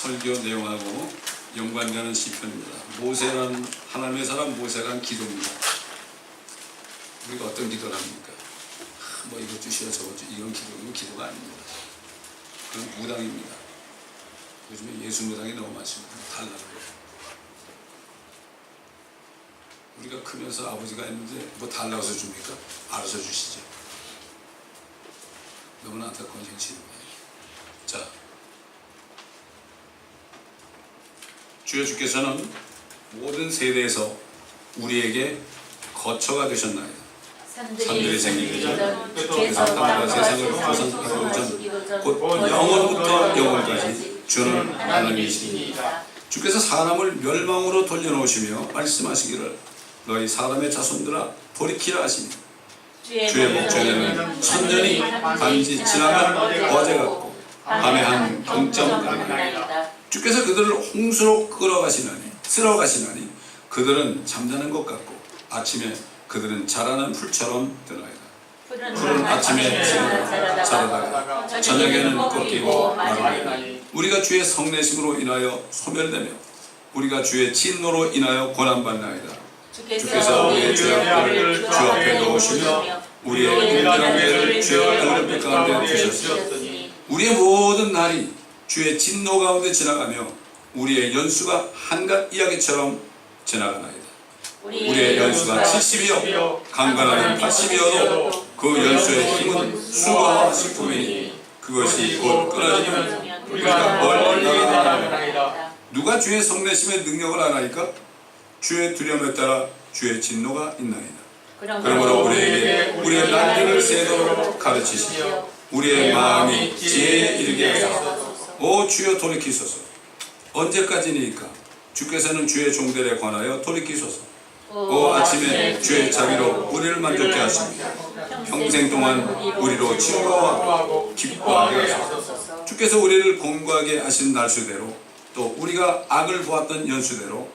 설교 내용하고 연관되는 시편입니다. 모세라는 하나님의 사람 모세가 한 기도입니다. 우리가 어떤 기도를 합니까? 뭐 이것 주시오 저것 주시오 이건 기도가 아닙니다. 그건 무당입니다. 요즘에 예수 무당이 너무 많습니다. 달라는 거예요. 우리가 크면서 아버지가 있는데 뭐 달라고 해서 줍니까? 알아서 주시죠. 너무나 안타까운 현실입니다. 자, 주께서는 모든 세대에서 우리에게 거처가 되셨나이다. 산들이 생기기 전 주께서 땅과 세상을 구성하기 전 곧 영원부터 영원까지 주는 하나님이시니이다. 주께서 사람을 멸망으로 돌려놓으시며 말씀하시기를 너희 사람의 자손들아 돌이키라 하시니 주의 목전에는 천년이 단지 지나간 어제 같고 밤의 한 경점 같나이다. 주께서 그들을 홍수로 쓸어가시나니 그들은 잠자는 것 같고 아침에 그들은 자라는 풀처럼 되나이다. 풀은 아침에 자라다가 저녁에는 꺾이고 마르나니 우리가 주의 성내심으로 인하여 소멸되며 우리가 주의 진노로 인하여 고난받나이다. 주께서 우리의 죄악들을 주 앞에 놓으시며 우리의 인정한 죄를 주의 얼굴빛 가운데 두셨으니 우리의 모든 날이 주의 진노 가운데 지나가며 우리의 연수가 한갓 이야기처럼 지나가나이다. 우리의 연수가 70이요 강건하면 80이어도 그 연수의 힘은 수고와 슬픔이니 그것이 곧 끊어지면 우리가 멀리 나가나이다. 누가 주의 성내심의 능력을 아나이까? 주의 두려움에 따라 주의 진노가 있나이다. 그러므로 우리에게 우리의 난리를 세도록 가르치시며 우리의 마음이 지혜에 이르게 하소서. 오 주여 돌이키소서. 언제까지니까? 주께서는 주의 종들에 관하여 돌이키소서. 오 아침에 주의 자비로 우리를 만족케 하시며 평생 동안 우리로 즐거워하고 기뻐하게 하소서. 주께서 우리를 공고하게 하신 날수대로 또 우리가 악을 보았던 연수대로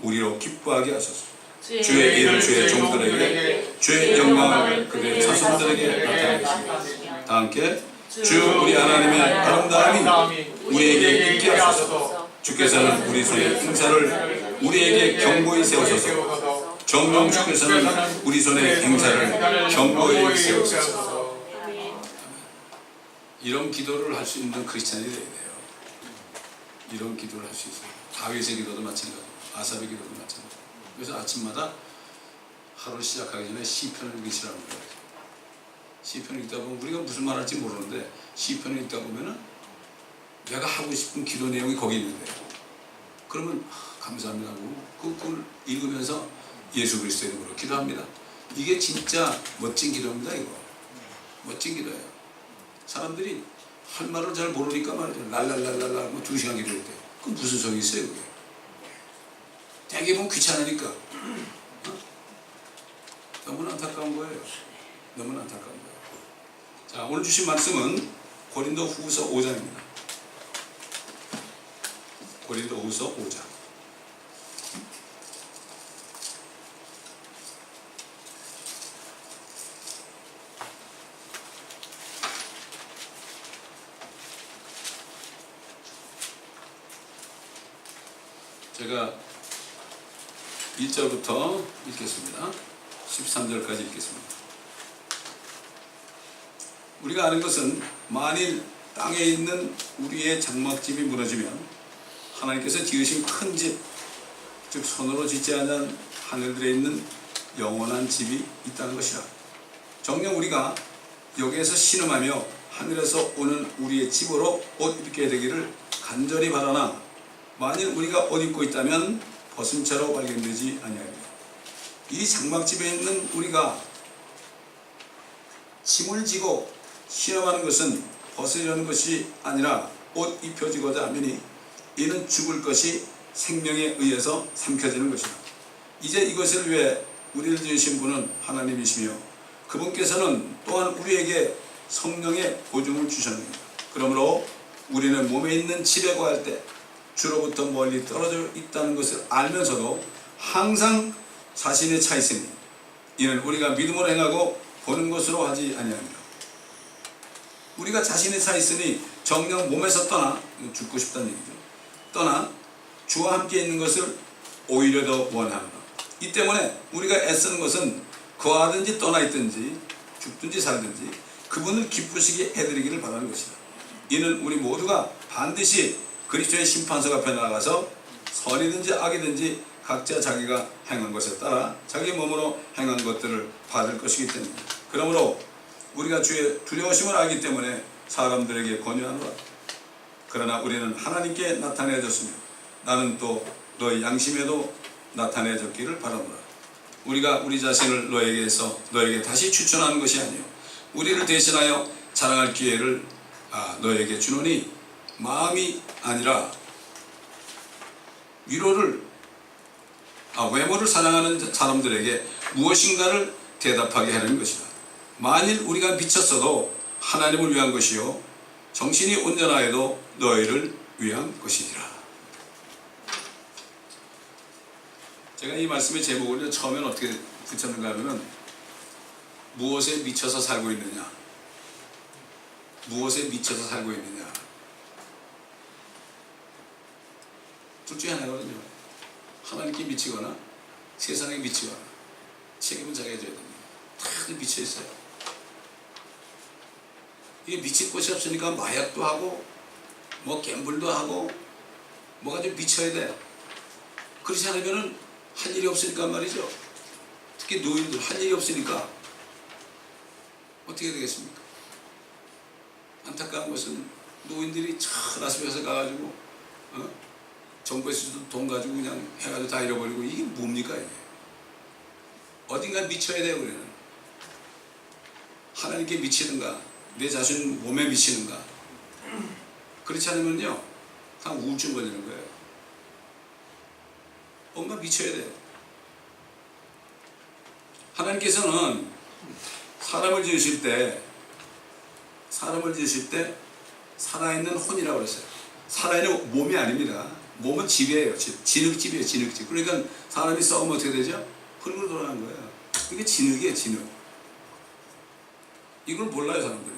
우리로 기뻐하게 하소서. 주의 일을 주의 종들에게 주의 영광을 그들의 자손들에게 나타내 주시며 다 함께 주 우리 하나님의 아름다움이 우리에게 있게 하소서. 주께서는 우리 손의 행사를 우리에게 견고히 세우소서. 정령 주께서는 우리 손의 행사를 견고히 세우소서. 이런 기도를 할 수 있는 크리스찬이 되어야 돼요. 이런 기도를 할 수 있어요. 다윗의 기도도 마찬가지고 아삽의 기도도 마찬가지고. 그래서 아침마다 하루를 시작하기 전에 시편을 읽으시라는 거예요. 시편을 읽다 보면 우리가 무슨 말 할지 모르는데 시편을 읽다 보면은 내가 하고 싶은 기도 내용이 거기 있는데요. 그러면 감사합니다 하고 그걸 읽으면서 예수 그리스도의 이름으로 기도합니다. 이게 진짜 멋진 기도입니다. 이거 멋진 기도예요. 사람들이 할 말을 잘 모르니까 말이죠. 랄랄랄랄라 뭐 2시간 기도할 때 그럼 무슨 소용이 있어요 그게. 되게 보면 귀찮으니까. 너무나 안타까운 거예요. 너무나 안타까운 거예요. 자, 오늘 주신 말씀은 고린도 후서 5장입니다. 고린도 후서 5장. 제가 1절부터 읽겠습니다. 13절까지 읽겠습니다. 우리가 아는 것은 만일 땅에 있는 우리의 장막집이 무너지면 하나님께서 지으신 큰 집, 즉 손으로 짓지 않은 하늘들에 있는 영원한 집이 있다는 것이라. 정녕 우리가 여기에서 신음하며 하늘에서 오는 우리의 집으로 옷 입게 되기를 간절히 바라나 만일 우리가 옷 입고 있다면 벗은 채로 발견되지 아니하리라. 이 장막집에 있는 우리가 짐을 지고 신음하는 것은 벗으려는 것이 아니라 옷 입혀지고자 하매니 이는 죽을 것이 생명에 의해서 삼켜지는 것이다. 이제 이것을 위해 우리를 지으신 분은 하나님이시며 그분께서는 또한 우리에게 성령의 보증을 주셨느니라. 그러므로 우리는 몸에 있는 집에 거할 때 주로부터 멀리 떨어져 있다는 것을 알면서도 항상 자신에 차 있으니 이는 우리가 믿음으로 행하고 보는 것으로 하지 아니하니라. 우리가 자신에 차 있으니 정녕 몸에서 떠나 죽고 싶다는 얘기죠. 떠나 주와 함께 있는 것을 오히려 더 원하노라. 이 때문에 우리가 애쓰는 것은 거하든지 떠나 있든지 죽든지 살든지 그분을 기쁘시게 해드리기를 바라는 것이다. 이는 우리 모두가 반드시 그리스도의 심판석 앞에 나가서 선이든지 악이든지 각자 자기가 행한 것에 따라 자기 몸으로 행한 것들을 받을 것이기 때문이다. 그러므로 우리가 주의 두려우심을 알기 때문에 사람들에게 권유하노라. 그러나 우리는 하나님께 나타내졌으며 나는 또 너의 양심에도 나타내졌기를 바라노라. 우리가 우리 자신을 너에게 다시 추천하는 것이 아니요 우리를 대신하여 자랑할 기회를 너에게 주노니 마음이 아니라 외모를 사랑하는 사람들에게 무엇인가를 대답하게 하는 것이다. 만일 우리가 미쳤어도 하나님을 위한 것이요 정신이 온전하여도 너희를 위한 것이니라. 제가 이 말씀의 제목을 처음에는 어떻게 붙였는가 하면 무엇에 미쳐서 살고 있느냐, 무엇에 미쳐서 살고 있느냐, 둘 중에 하나거든요. 하나님께 미치거나 세상에 미치거나 책임은 자기가 져야 됩니다. 다들 미쳐 있어요. 이게 미칠 곳이 없으니까 마약도 하고 뭐 갬블도 하고 뭐가 좀 미쳐야 돼요. 그렇지 않으면은 할 일이 없으니까 말이죠. 특히 노인들 할 일이 없으니까 어떻게 되겠습니까? 안타까운 것은 노인들이 라스베가스 가가지고 정부에서도 돈 가지고 그냥 해가지고 다 잃어버리고 이게 뭡니까 이게? 어딘가 미쳐야 돼요. 우리는 하나님께 미치는가 내 자신 몸에 미치는가 그렇지 않으면요 다 우울증 걸리는 거예요. 뭔가 미쳐야 돼요. 하나님께서는 사람을 지으실 때 살아있는 혼이라고 그랬어요. 살아있는 몸이 아닙니다. 몸은 집이에요. 진흙집이에요. 진흙집. 그러니까 사람이 썩으면 어떻게 되죠? 흙으로 돌아가는 거예요. 이게 진흙이에요. 진흙. 이걸 몰라요 사람들이.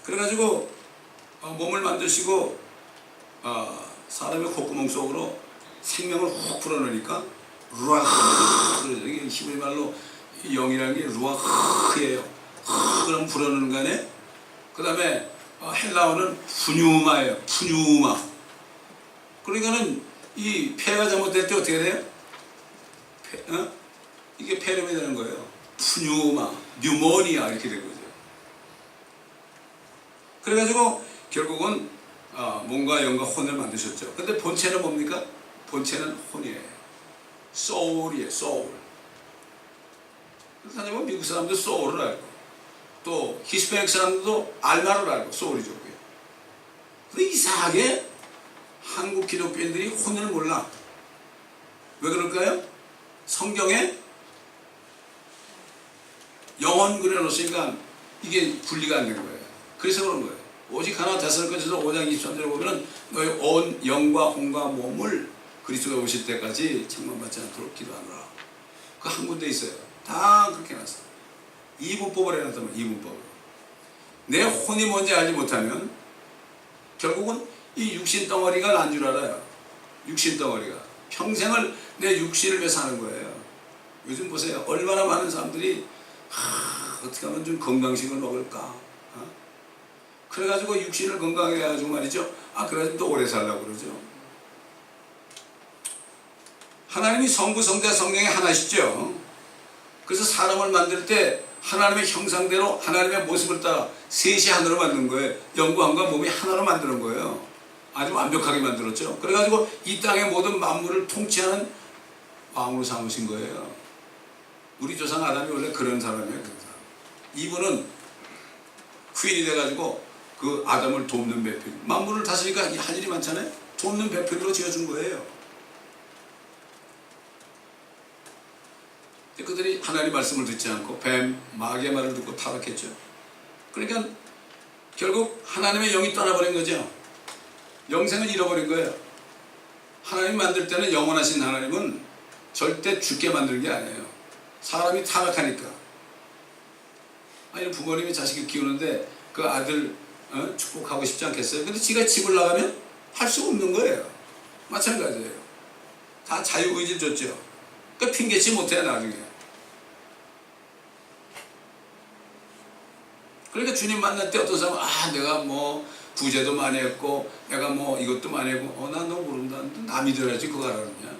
그래가지고 몸을 만드시고 사람의 콧구멍 속으로 생명을 훅 불어넣으니까 루아흐 이게 히브리 말로 영이라는 게 루아흐예요. 그럼 불어넣는 거 아니에요? 그 다음에 헬라어는 푸뉴마예요. 푸뉴마. 그러니까는 이 폐가 잘못될 때 어떻게 돼요? 이게 폐렴이 되는 거예요. 푸뉴마, 뉴모니아 이렇게 된 거죠. 그래가지고 결국은 몸과 영과 혼을 만드셨죠. 근데 본체는 뭡니까? 본체는 혼이에요. 소울이에요. 소울. 그렇다면 미국 사람도 소울을 알고 또 히스패닉 사람들도 알마를 알고 소울이죠. 근데 이상하게 한국 기독교인들이 혼을 몰라. 왜 그럴까요? 성경에 영혼 그려놓으니까 이게 분리가 안 된 거예요. 그래서 그런 거예요. 오직 하나 데살로니가서 5장 23절에 보면 너희 온 영과 혼과 몸을 그리스도가 오실 때까지 책망받지 않도록 기도하노라. 그 한 군데 있어요. 다 그렇게 해놨어. 이분법을 해놨다면 이분법을. 내 혼이 뭔지 알지 못하면 결국은 이 육신 덩어리가 난 줄 알아요. 육신 덩어리가. 평생을 내 육신을 위해서 사는 거예요. 요즘 보세요. 얼마나 많은 사람들이 어떻게 하면 좀 건강식을 먹을까? 그래가지고 육신을 건강하게 해가지고 말이죠. 그래가지고 또 오래 살라고 그러죠. 하나님이 성부, 성자, 성령이 하나시죠. 그래서 사람을 만들 때 하나님의 형상대로 하나님의 모습을 따라 셋이 하나로 만든 거예요. 영과 혼과 몸이 하나로 만드는 거예요. 아주 완벽하게 만들었죠. 그래가지고 이 땅의 모든 만물을 통치하는 왕으로 삼으신 거예요. 우리 조상 아담이 원래 그런 사람이에요. 이분은 퀸이 돼가지고 그 아담을 돕는 배필. 만물을 다스리니까 할 일이 많잖아요. 돕는 배필로 지어준 거예요. 그들이 하나님 말씀을 듣지 않고 뱀, 마귀의 말을 듣고 타락했죠. 그러니까 결국 하나님의 영이 떠나버린 거죠. 영생을 잃어버린 거예요. 하나님 만들 때는 영원하신 하나님은 절대 죽게 만드는 게 아니에요. 사람이 타락하니까. 아니 부모님이 자식을 키우는데 그 아들 축복하고 싶지 않겠어요? 근데 지가 집을 나가면 할 수 없는 거예요. 마찬가지예요. 다 자유의지를 줬죠. 그러니까 핑계치 못해 나중에. 그러니까 주님 만날 때 어떤 사람은 내가 뭐 구제도 많이 했고 내가 뭐 이것도 많이 했고 난 너 모른다. 나 믿어야지 그거 하라 그러냐.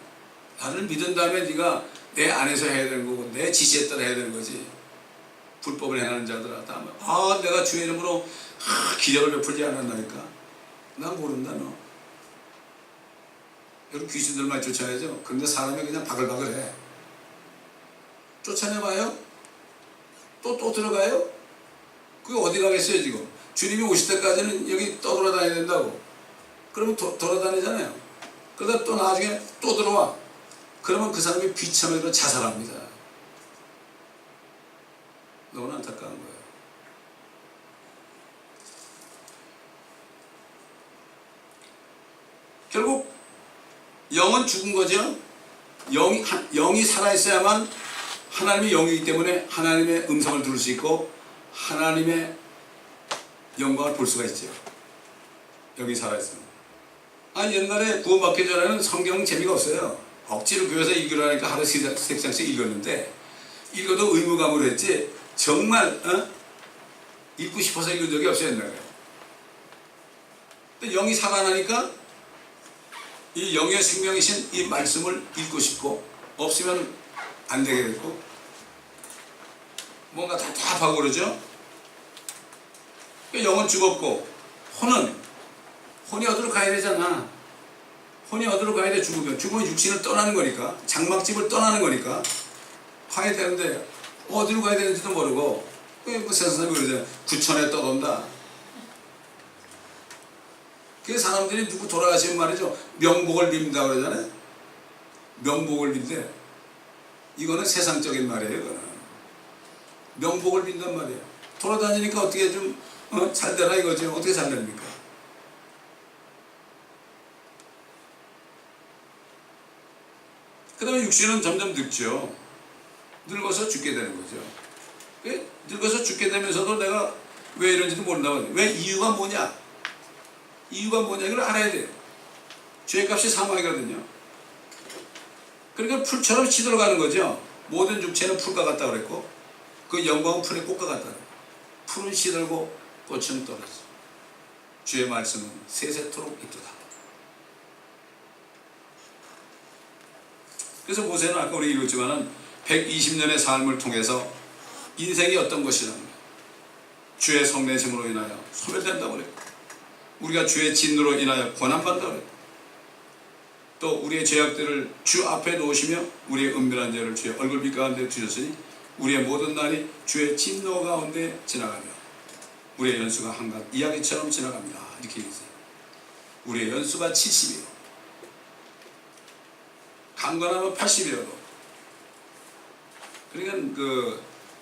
나를 믿은 다음에 네가 내 안에서 해야 되는 거고 내 지시에 따라 해야 되는 거지. 불법을 행하는 자들아 다 내가 주의 이름으로 기적을 베풀지 않았나니까. 난 모른다 너. 여러분 귀신들만 쫓아야죠. 그런데 사람이 그냥 바글바글해. 쫓아내봐요? 또 들어가요? 그게 어디 가겠어요 지금. 주님이 오실 때까지는 여기 떠돌아다녀야 된다고. 그러면 돌아다니잖아요. 그러다 또 나중에 또 들어와. 그러면 그 사람이 비참하게 자살합니다. 너무나 안타까운 거예요. 결국 영은 죽은 거죠. 영이 살아있어야만 하나님이 영이기 때문에 하나님의 음성을 들을 수 있고 하나님의 영광을 볼 수가 있죠. 영이 살아있으면. 옛날에 구원받기 전에는 성경 재미가 없어요. 억지로 교회에서 읽으라니까 하루 세 장씩 읽었는데 읽어도 의무감으로 했지 정말 읽고 싶어서 읽은 적이 없어요. 옛날에. 근데 영이 살아나니까 이 영의 생명이신 이 말씀을 읽고 싶고 없으면 안 되게 됐고 뭔가 답답하고 그러죠. 영은 죽었고 혼이 어디로 가야 되잖아. 혼이 어디로 가야 돼. 죽으면 육신을 떠나는 거니까 장막집을 떠나는 거니까 가야 되는데 어디로 가야 되는지도 모르고 뭐 세상에 그러잖아요. 구천에 떠돈다. 그 사람들이 누구 돌아가시면 말이죠. 명복을 빈다 그러잖아요. 명복을 빈대. 이거는 세상적인 말이에요. 이거는. 명복을 빈단 말이에요. 돌아다니니까 어떻게 좀 잘 되나 이거죠. 어떻게 잘 됩니까? 그 다음에 육신은 점점 늙죠. 늙어서 죽게 되는 거죠. 늙어서 죽게 되면서도 내가 왜 이런지도 모른다고. 왜 이유가 뭐냐? 이유가 뭐냐 이걸 알아야 돼요. 죄값이 사망이거든요. 그러니까 풀처럼 시들어가는 거죠. 모든 육체는 풀과 같다 그랬고 그 영광은 풀의 꽃과 같다 그랬고 풀은 시들고 꽃은 떨어져. 주의 말씀은 세세토록 있도다. 그래서 모세는 아까 우리 읽었지만은 120년의 삶을 통해서 인생이 어떤 것이라는 거예요. 주의 성내심으로 인하여 소멸된다고 그랬고 우리가 주의 진노로 인하여 고난받는다고 그랬고 또 우리의 죄악들을 주 앞에 놓으시며 우리의 은밀한 죄를 주의 얼굴빛 가운데 두셨으니 우리의 모든 날이 주의 진노 가운데 지나가며 우리의 연수가 한갓 이야기처럼 지나갑니다. 이렇게 얘기했어요. 우리의 연수가 70이요. 강건하면 80이어도. 그러니까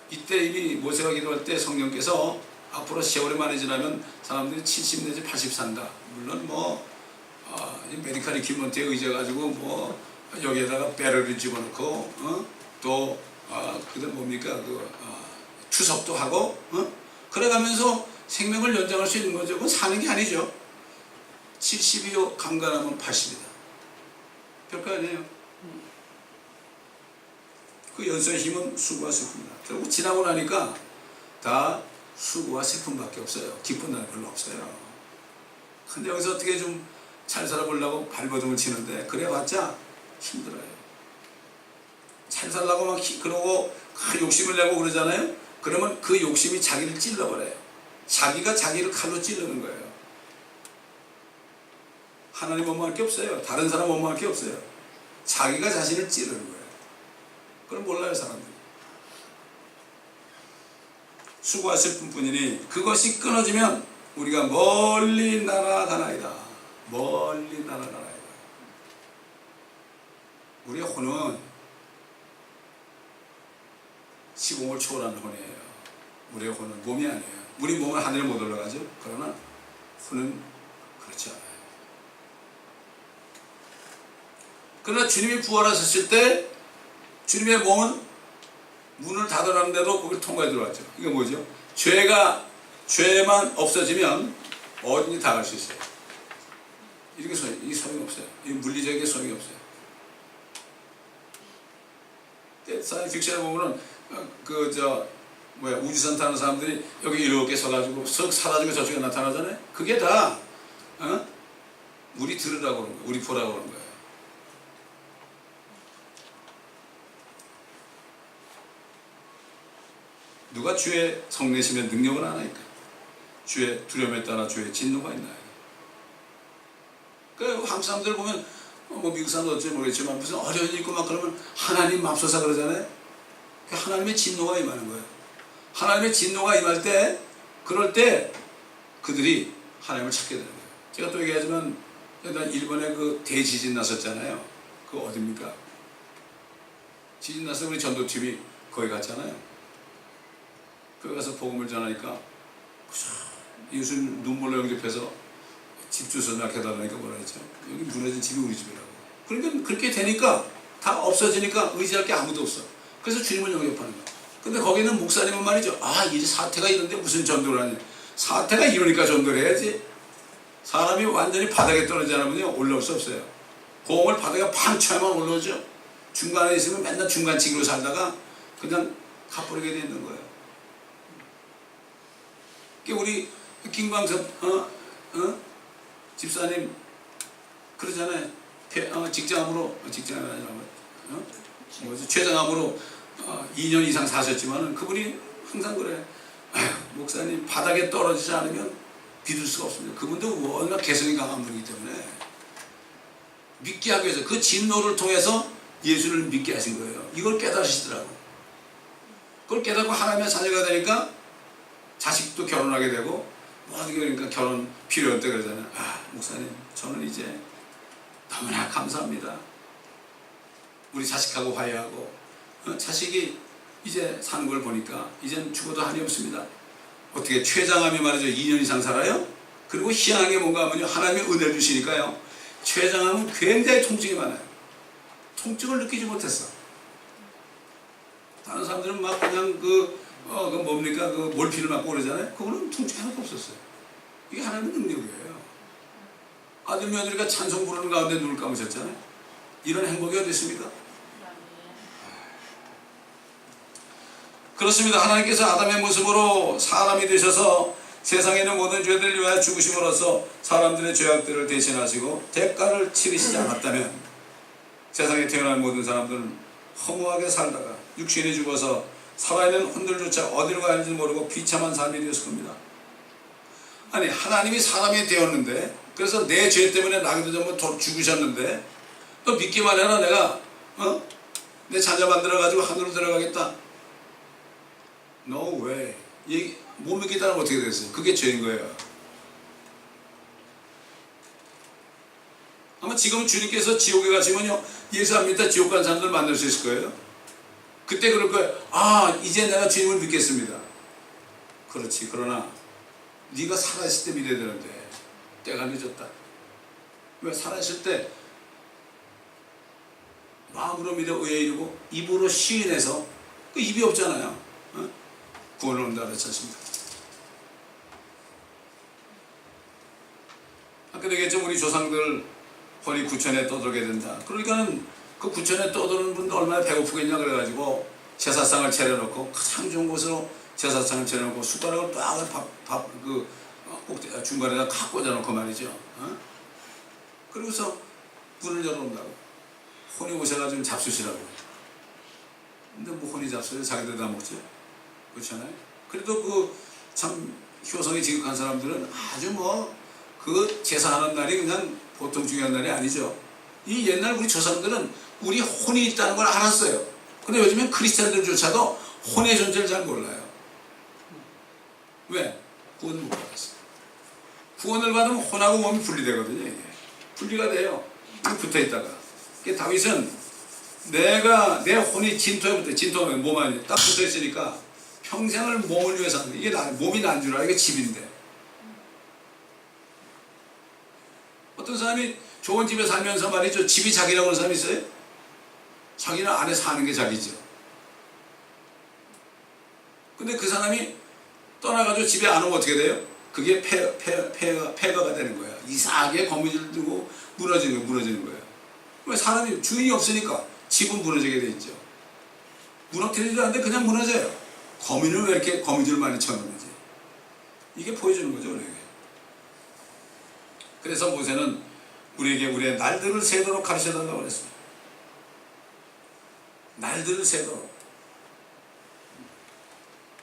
이때 이미 모세가 기도할 때 성령께서 앞으로 세월이 많이 지나면 사람들이 70 내지 80 산다. 물론 메디컬 이퀴먼트에 의지해가지고 여기에다가 배럴을 집어넣고 그다음 뭡니까 투석도 하고 그래가면서 생명을 연장할 수 있는 거죠. 그건 사는 게 아니죠. 70이요 강건하면 80이다. 별거 아니에요. 그 연수의 힘은 수고와 슬픔이다. 결국 지나고 나니까 다 수고와 슬픔밖에 없어요. 기쁜 날은 별로 없어요. 근데 여기서 어떻게 좀 잘 살아보려고 발버둥을 치는데 그래봤자 힘들어요. 잘 살라고 막 그러고 욕심을 내고 그러잖아요. 그러면 그 욕심이 자기를 찔러버려요. 자기가 자기를 칼로 찌르는 거예요. 하나님 원망할 게 없어요. 다른 사람 원망할 게 없어요. 자기가 자신을 찌르는 거예요. 그럼 몰라요 사람들이. 수고와 슬픔뿐이니 그것이 끊어지면 우리가 멀리 날아가나이다. 멀리 날아가나이다. 우리의 혼은 시공을 초월하는 혼이에요. 우리의 혼은 몸이 아니에요. 우리 몸은 하늘에 못 올라가죠. 그러나 혼은 그렇지 않아요. 그러나 주님이 부활하셨을 때 주님의 몸은 문을 닫아놨는데도 거기를 통과해 들어왔죠. 이게 뭐죠? 죄만 없어지면 어디든지 다 갈 수 있어요. 이게 소용이 없어요. 없어요. 이 물리적인 소용이 없어요. 사이언스 픽션에 보면은 우주선 타는 사람들이 여기 이렇게 서가지고 석 사라지고 저쪽에 나타나잖아요. 그게 다 우리 들으라고 그런 거예요. 우리 보라고 그런 거예요. 누가 주의 성내시면 능력을 안 하니까. 주의 두려움에 따라 주의 진노가 있나요? 그 한국 사람들 보면 미국 사람도 어찌 모르겠지만 무슨 어려움이 있고 막 그러면 하나님 맙소사 그러잖아요. 하나님의 진노가 임하는 거예요. 하나님의 진노가 임할 때, 그럴 때 그들이 하나님을 찾게 되는 거예요. 제가 또 얘기하지만 일본에 그 대지진 났었잖아요. 그 어딥니까? 지진 났을 때 우리 전도팀이 거기 갔잖아요. 거기 가서 복음을 전하니까 예수님 눈물로 영접해서 집 주소 낙해달라니까 뭐라 했죠? 여기 무너진 집이 우리 집이라고. 그러니까 그렇게 되니까 다 없어지니까 의지할 게 아무도 없어. 그래서 주님을 영접하는 거야. 근데 거기는 목사님은 말이죠. 이제 사태가 이런데 무슨 전도를 하냐. 사태가 이러니까 전도를 해야지. 사람이 완전히 바닥에 떨어지지 않으면 올라올 수 없어요. 공을 바닥에 팡 쳐야만 올라오죠. 중간에 있으면 맨날 중간치기로 살다가 그냥 가버리게 되는 거예요. 우리 김광섭 집사님 그러잖아요. 직장암으로 췌장암으로 2년 이상 사셨지만 그분이 항상 그래. 목사님 바닥에 떨어지지 않으면 믿을 수가 없습니다. 그분도 워낙 개성이 강한 분이기 때문에 믿게 하기 위해서 그 진노를 통해서 예수를 믿게 하신 거예요. 이걸 깨달으시더라고. 그걸 깨닫고 하나님의 자녀가 되니까 자식도 결혼하게 되고 모든 게 그러니까 결혼 필요할 때 그러잖아요. 목사님 저는 이제 너무나 감사합니다. 우리 자식하고 화해하고 자식이 이제 사는 걸 보니까 이젠 죽어도 한이 없습니다. 어떻게 췌장암이 말이죠. 2년 이상 살아요. 그리고 희한한 게 뭔가 하면 하나님이 은혜를 주시니까요. 췌장암은 굉장히 통증이 많아요. 통증을 느끼지 못했어. 다른 사람들은 막 그냥 뭡니까? 몰피를 맞고 그러잖아요. 그거는 통증이 하나도 없었어요. 이게 하나님의 능력이에요. 아들 며느리가 찬송 부르는 가운데 눈을 감으셨잖아요. 이런 행복이 어디 있습니까? 그렇습니다. 하나님께서 아담의 모습으로 사람이 되셔서 세상에 있는 모든 죄들을 위하여 죽으심으로써 사람들의 죄악들을 대신하시고 대가를 치르시지 않았다면 세상에 태어난 모든 사람들은 허무하게 살다가 육신이 죽어서 살아있는 혼들조차 어디로 가야 할지 모르고 비참한 삶이 되었을 겁니다. 아니 하나님이 사람이 되었는데 그래서 내 죄 때문에 나기도 전에 죽으셨는데 또 믿기만 해라 내가 내 자녀 만들어가지고 하늘로 들어가겠다. No way. 못 믿겠다는 건 어떻게 됐어요? 그게 죄인 거예요. 아마 지금 주님께서 지옥에 가시면요 예수 안 믿다 지옥 간 사람들 만날 수 있을 거예요. 그때 그럴 거예요. 이제 내가 주님을 믿겠습니다. 그렇지. 그러나 네가 살아있을 때 믿어야 되는데 때가 늦었다. 왜? 살아있을 때 마음으로 믿어 의에 이르고 입으로 시인해서 그 입이 없잖아요. 구원을 온다 그랬지 않습니까? 아까도 얘기했죠. 우리 조상들 혼이 구천에 떠들게 된다. 그러니까는 그 구천에 떠드는 분도 얼마나 배고프겠냐 그래가지고 제사상을 차려놓고 가장 좋은 곳으로 제사상을 차려놓고 숟가락을 딱 중간에다 탁 꽂아놓고 말이죠. 그러고서 문을 열어온다고. 혼이 오셔가지고 잡수시라고. 근데 뭐 혼이 잡수요? 자기들 다 먹죠. 그렇잖아요. 그래도 참 효성이 지극한 사람들은 아주 그 제사하는 날이 그냥 보통 중요한 날이 아니죠. 이 옛날 우리 조상들은 우리 혼이 있다는 걸 알았어요. 근데 요즘엔 크리스찬들조차도 혼의 존재를 잘 몰라요. 왜? 구원을 못 받았어요. 구원을 받으면 혼하고 몸이 분리되거든요. 이게. 분리가 돼요. 붙어있다가. 다윗은 내가 내 혼이 진토에 몸 안에 딱 붙어있으니까 평생을 몸을 위해서 하는 이게 몸이 난 줄 알아. 이게 집인데. 어떤 사람이 좋은 집에 살면서 말이죠. 집이 자기라고 하는 사람이 있어요? 자기는 안에 사는 게 자기죠. 근데 그 사람이 떠나가지고 집에 안 오면 어떻게 돼요? 그게 폐가가 되는 거야. 이상하게 거미줄 들고 무너지는 거예요. 왜 사람이 주인이 없으니까 집은 무너지게 돼 있죠. 무너뜨리지도 않는데 그냥 무너져요. 거미는 왜 이렇게 거미줄 많이 쳐놓는지. 이게 보여주는 거죠, 우리에게. 그래서 모세는 우리에게 우리의 날들을 세도록 가르쳐 달라고 그랬습니다. 날들을 세도록.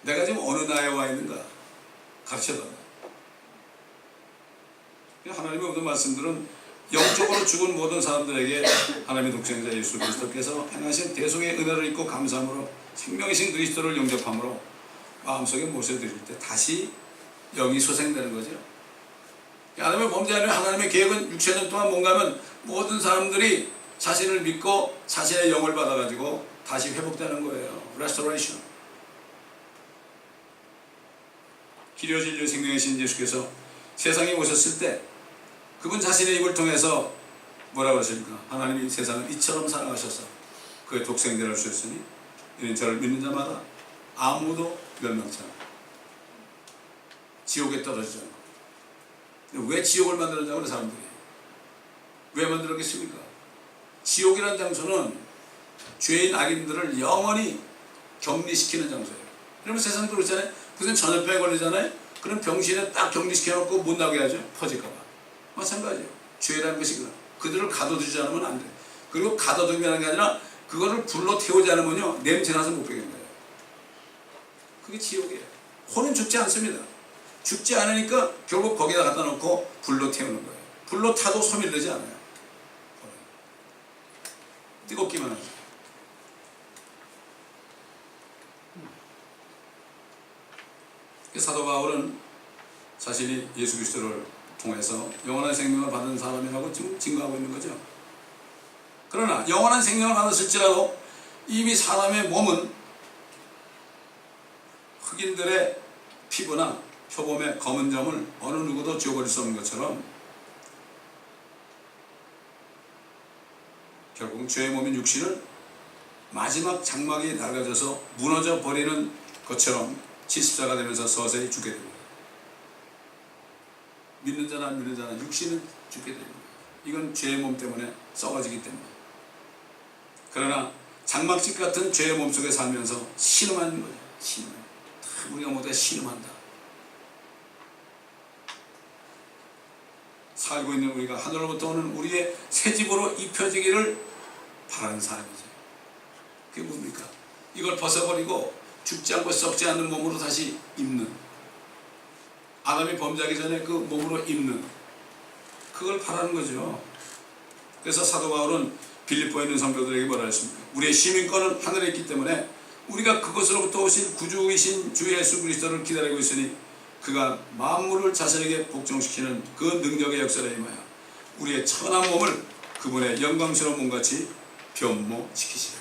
내가 지금 어느 나라에 와 있는가 가르쳐 달라. 하나님의 모든 말씀들은 영적으로 죽은 모든 사람들에게 하나님의 독생자 예수 그리스도께서 행하신 대속의 은혜를 잊고 감사함으로 생명이신 그리스도를 영접함으로 마음속에 모셔드릴 때 다시 영이 소생되는 거죠. 하나님의 범죄하는 하나님의 계획은 6,000년 동안 뭔가 하면 모든 사람들이 자신을 믿고 자신의 영을 받아가지고 다시 회복되는 거예요. Restoration. 길이요 진리요 생명이신 예수께서 세상에 오셨을 때 그분 자신의 입을 통해서 뭐라고 하십니까? 하나님이 세상을 이처럼 사랑하셔서 그의 독생자를 주셨으니 이는 저를 믿는 자마다 아무도 멸망치 않아. 지옥에 떨어지지 않고. 왜 지옥을 만들었냐고 사람들이. 왜 만들었겠습니까? 지옥이라는 장소는 죄인 악인들을 영원히 격리시키는 장소예요. 그러면 세상도 그렇잖아요. 무슨 전염병에 걸리잖아요. 그럼 병실에 딱 격리시켜놓고 못 나오게 하죠. 퍼질까봐. 마찬가지예요. 죄라는 것이 그들을 가둬두지 않으면 안 돼. 그리고 가둬두면 게 아니라 그거를 불로 태우지 않으면요 냄새나서 못 베는 거예요. 그게 지옥이에요. 혼은 죽지 않습니다. 죽지 않으니까 결국 거기다 갖다 놓고 불로 태우는 거예요. 불로 타도 소멸되지 않아요. 뜨겁기만 하죠. 사도 바울은 자신이 예수 그리스도를 통해서 영원한 생명을 받은 사람이라고 지금 증거하고 있는 거죠. 그러나 영원한 생명을 받았을지라도 이미 사람의 몸은 흑인들의 피부나 표범의 검은 점을 어느 누구도 지워버릴 수 없는 것처럼 결국 죄의 몸인 육신은 마지막 장막이 낡아져서 무너져 버리는 것처럼 70세가 되면서 서서히 죽게 됩니다. 믿는 자나 안 믿는 자나 육신은 죽게 됩니다. 이건 죄의 몸 때문에 썩어지기 때문에. 그러나 장막집 같은 죄의 몸 속에 살면서 신음하는 거예요. 신음. 우리가 모두 신음한다. 살고 있는 우리가 하늘로부터 오는 우리의 새 집으로 입혀지기를 바라는 사람이죠. 그게 뭡니까? 이걸 벗어버리고 죽지 않고 썩지 않는 몸으로 다시 입는, 아담이 범죄하기 전에 그 몸으로 입는, 그걸 바라는 거죠. 그래서 사도 바울은 빌립보에 있는 성도들에게 뭐라 했습니까? 우리의 시민권은 하늘에 있기 때문에 우리가 그것으로부터 오신 구주이신 주 예수 그리스도를 기다리고 있으니 그가 만물을 자신에게 복종시키는 그 능력의 역사에 임하여 우리의 천한 몸을 그분의 영광스러운 몸같이 변모시키시라.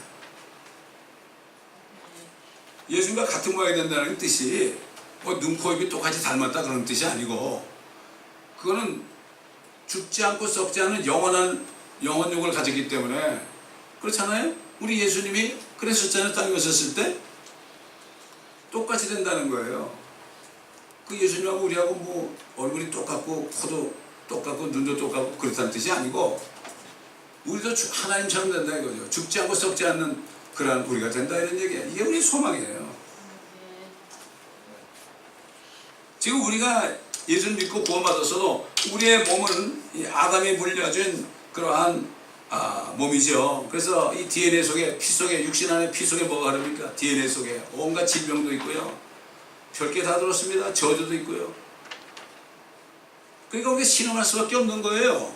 예수님과 같은 모양이 된다는 뜻이 뭐 눈, 코, 입이 똑같이 닮았다 그런 뜻이 아니고, 그거는 죽지 않고 썩지 않은 영원한 영혼육을 가졌기 때문에. 그렇잖아요? 우리 예수님이 그랬었잖아요. 땅에 오셨을 때 똑같이 된다는 거예요. 그 예수님하고 우리하고 뭐 얼굴이 똑같고 코도 똑같고 눈도 똑같고 그렇다는 뜻이 아니고, 우리도 하나님처럼 된다 이거죠. 죽지 않고 썩지 않는 그러한 우리가 된다 이런 얘기예요. 이게 우리 소망이에요. 지금 우리가 예수를 믿고 구원받았어도 우리의 몸은 이 아담이 물려준 그러한 몸이죠. 그래서 이 DNA 속에, 피 속에, 육신 안에 피 속에 뭐가 흐릅니까? DNA 속에 온갖 질병도 있고요. 별게 다 들었습니다. 저주도 있고요. 그러니까 우리가 신음할 수밖에 없는 거예요.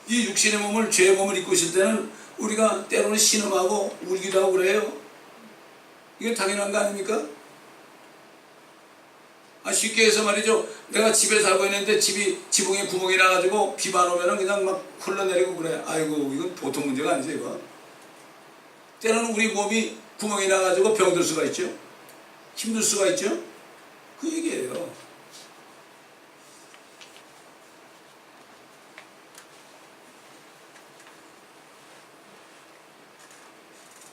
이 육신의 몸을, 죄의 몸을 입고 있을 때는 우리가 때로는 신음하고 울기도 하고 그래요. 이게 당연한 거 아닙니까? 쉽게 해서 말이죠. 내가 집에 살고 있는데 집이 지붕에 구멍이 나가지고 비만 오면은 그냥 막 흘러내리고 그래. 아이고, 이건 보통 문제가 아니죠, 이거. 때로는 우리 몸이 구멍이 나가지고 병들 수가 있죠. 힘들 수가 있죠. 그 얘기예요.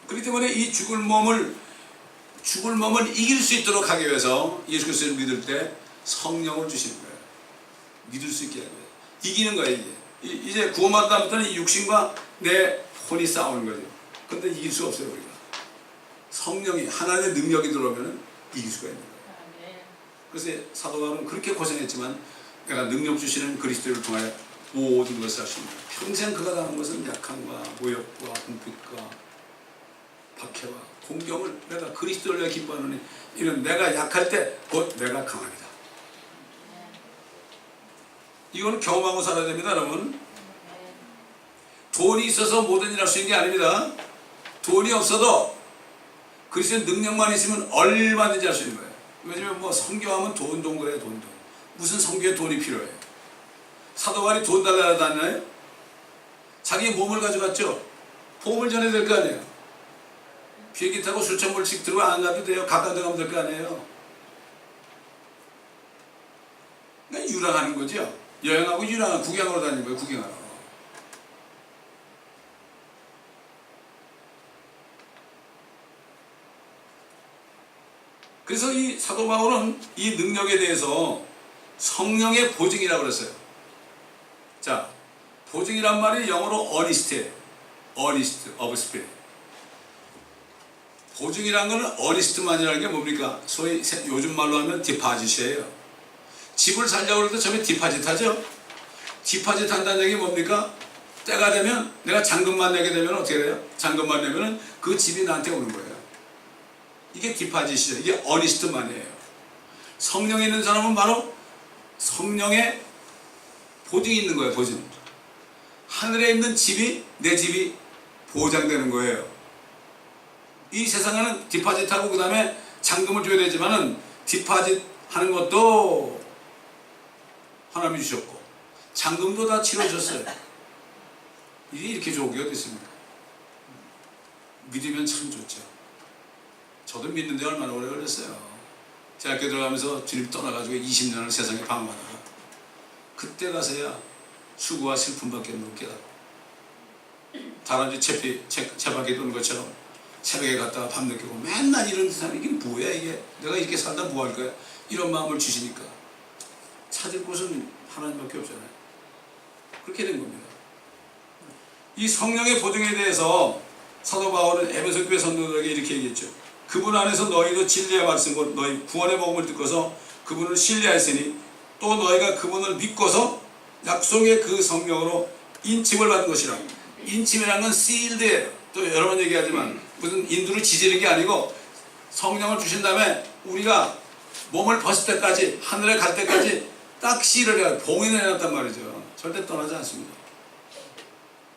그렇기 때문에 이 죽을 몸을 이길 수 있도록 하기 위해서 예수 그리스도를 믿을 때 성령을 주시는 거예요. 믿을 수 있게 하는 거예요. 이기는 거예요. 이게 이제 구원받은 다음부터는 이 육신과 내 혼이 싸우는 거죠. 근데 이길 수가 없어요. 우리가 성령이 하나님의 능력이 들어오면 이길 수가 있는 거예요. 그래서 사도 바울은 그렇게 고생했지만 내가 능력 주시는 그리스도를 통하여 모든 것을 하십니다. 평생 그가 당한 것은 약함과 모욕과 궁핍과 박해와 공경을 내가 그리스도를 위해 기뻐하노니 이는 내가 약할 때 곧 내가 강합니다. 이거는 경험하고 살아야 됩니다. 여러분, 돈이 있어서 모든 일 할 수 있는 게 아닙니다. 돈이 없어도 그리스도의 능력만 있으면 얼마든지 할 수 있는 거예요. 왜냐면 뭐 선교하면 돈 그래요. 돈 무슨 선교에 돈이 필요해요? 사도 바울이 돈 달라고 다니나요? 자기 몸을 가져갔죠. 복음을 전해야 될 거 아니에요. 비행기 타고 수천 불씩 들고 안 가도 돼요. 가까운 데 가면 될 거 아니에요. 그러니까 유랑하는 거죠. 여행하고 유랑하고 구경하러 다니는 거예요. 구경하러. 그래서 이 사도 바울은 이 능력에 대해서 성령의 보증이라고 그랬어요. 자, 보증이란 말이 영어로 earnest예요. earnest of spirit. 보증이란 건 earnest만이라는 게 뭡니까? 소위 요즘 말로 하면 디파짓이에요. 집을 살려고 할 때 처음에 디파짓 하죠? 디파짓 한다는 얘기 뭡니까? 때가 되면 내가 잔금만 내게 되면 어떻게 돼요? 잔금만 내면 그 집이 나한테 오는 거예요. 이게 디파짓이죠. 이게 earnest만이에요. 성령에 있는 사람은 바로 성령의 보증이 있는 거예요. 보증. 하늘에 있는 집이 내 집이 보장되는 거예요. 이 세상에는 디파짓하고 그 다음에 잔금을 줘야 되지만은 디파짓 하는 것도 하나님이 주셨고 잔금도 다 치러주셨어요. 이게 이렇게 좋은 게 어디 있습니까? 믿으면 참 좋죠. 저도 믿는데 얼마나 오래 걸렸어요. 대학교 들어가면서 주님 떠나가지고 20년을 세상에 방황하다가 그때 가서야 수고와 슬픔밖에 못 깨닫고 다람쥐 채바퀴 도는 것처럼 새벽에 갔다가 밤늦게 오고 맨날 이런 사람이 이게 뭐야 이게 내가 이렇게 살다 뭐 할 거야 이런 마음을 주시니까 찾을 곳은 하나님밖에 없잖아요. 그렇게 된 겁니다. 이 성령의 보증에 대해서 사도 바울은 에베소 교회 성도들에게 이렇게 얘기했죠. 그분 안에서 너희도 진리의 말씀 곧 너희 구원의 복음을 듣고서 그분을 신뢰하였으니 또 너희가 그분을 믿고서 약속의 그 성령으로 인침을 받은 것이라. 인침이라는 건 sealed예요. 또 여러 번 얘기하지만 무슨 인두를 지지는 게 아니고 성령을 주신 다음에 우리가 몸을 벗을 때까지 하늘에 갈 때까지 딱 씨를 해요. 봉인을 해놨단 말이죠. 절대 떠나지 않습니다.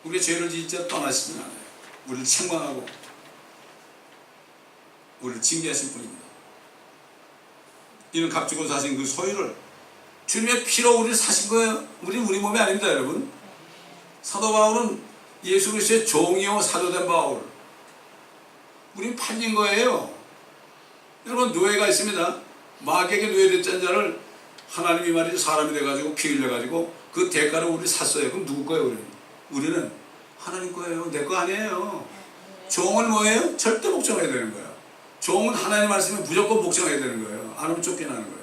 우리의 죄를 지을 떠나시진 않아요. 우리를 책망하고 우리를 징계하실 분입니다. 이는 값주고 사신 그 소유를 주님의 피로 우리를 사신 거예요. 우리 몸이 아닙니다, 여러분. 사도 바울은 예수 그리스도의 종이요 사도된 바울. 우린 팔린 거예요. 여러분 노예가 있습니다. 마귀에게 노예됐던 자를 하나님이 말이죠 사람이 돼가지고 피 흘려가지고 그 대가로 우리를 샀어요. 그럼 누구 거예요? 우리는 하나님 거예요. 내 거 아니에요. 종은 뭐예요? 절대 복종해야 되는 거예요. 종은 하나님 말씀에 무조건 복종해야 되는 거예요. 안 하면 쫓겨나는 거예요.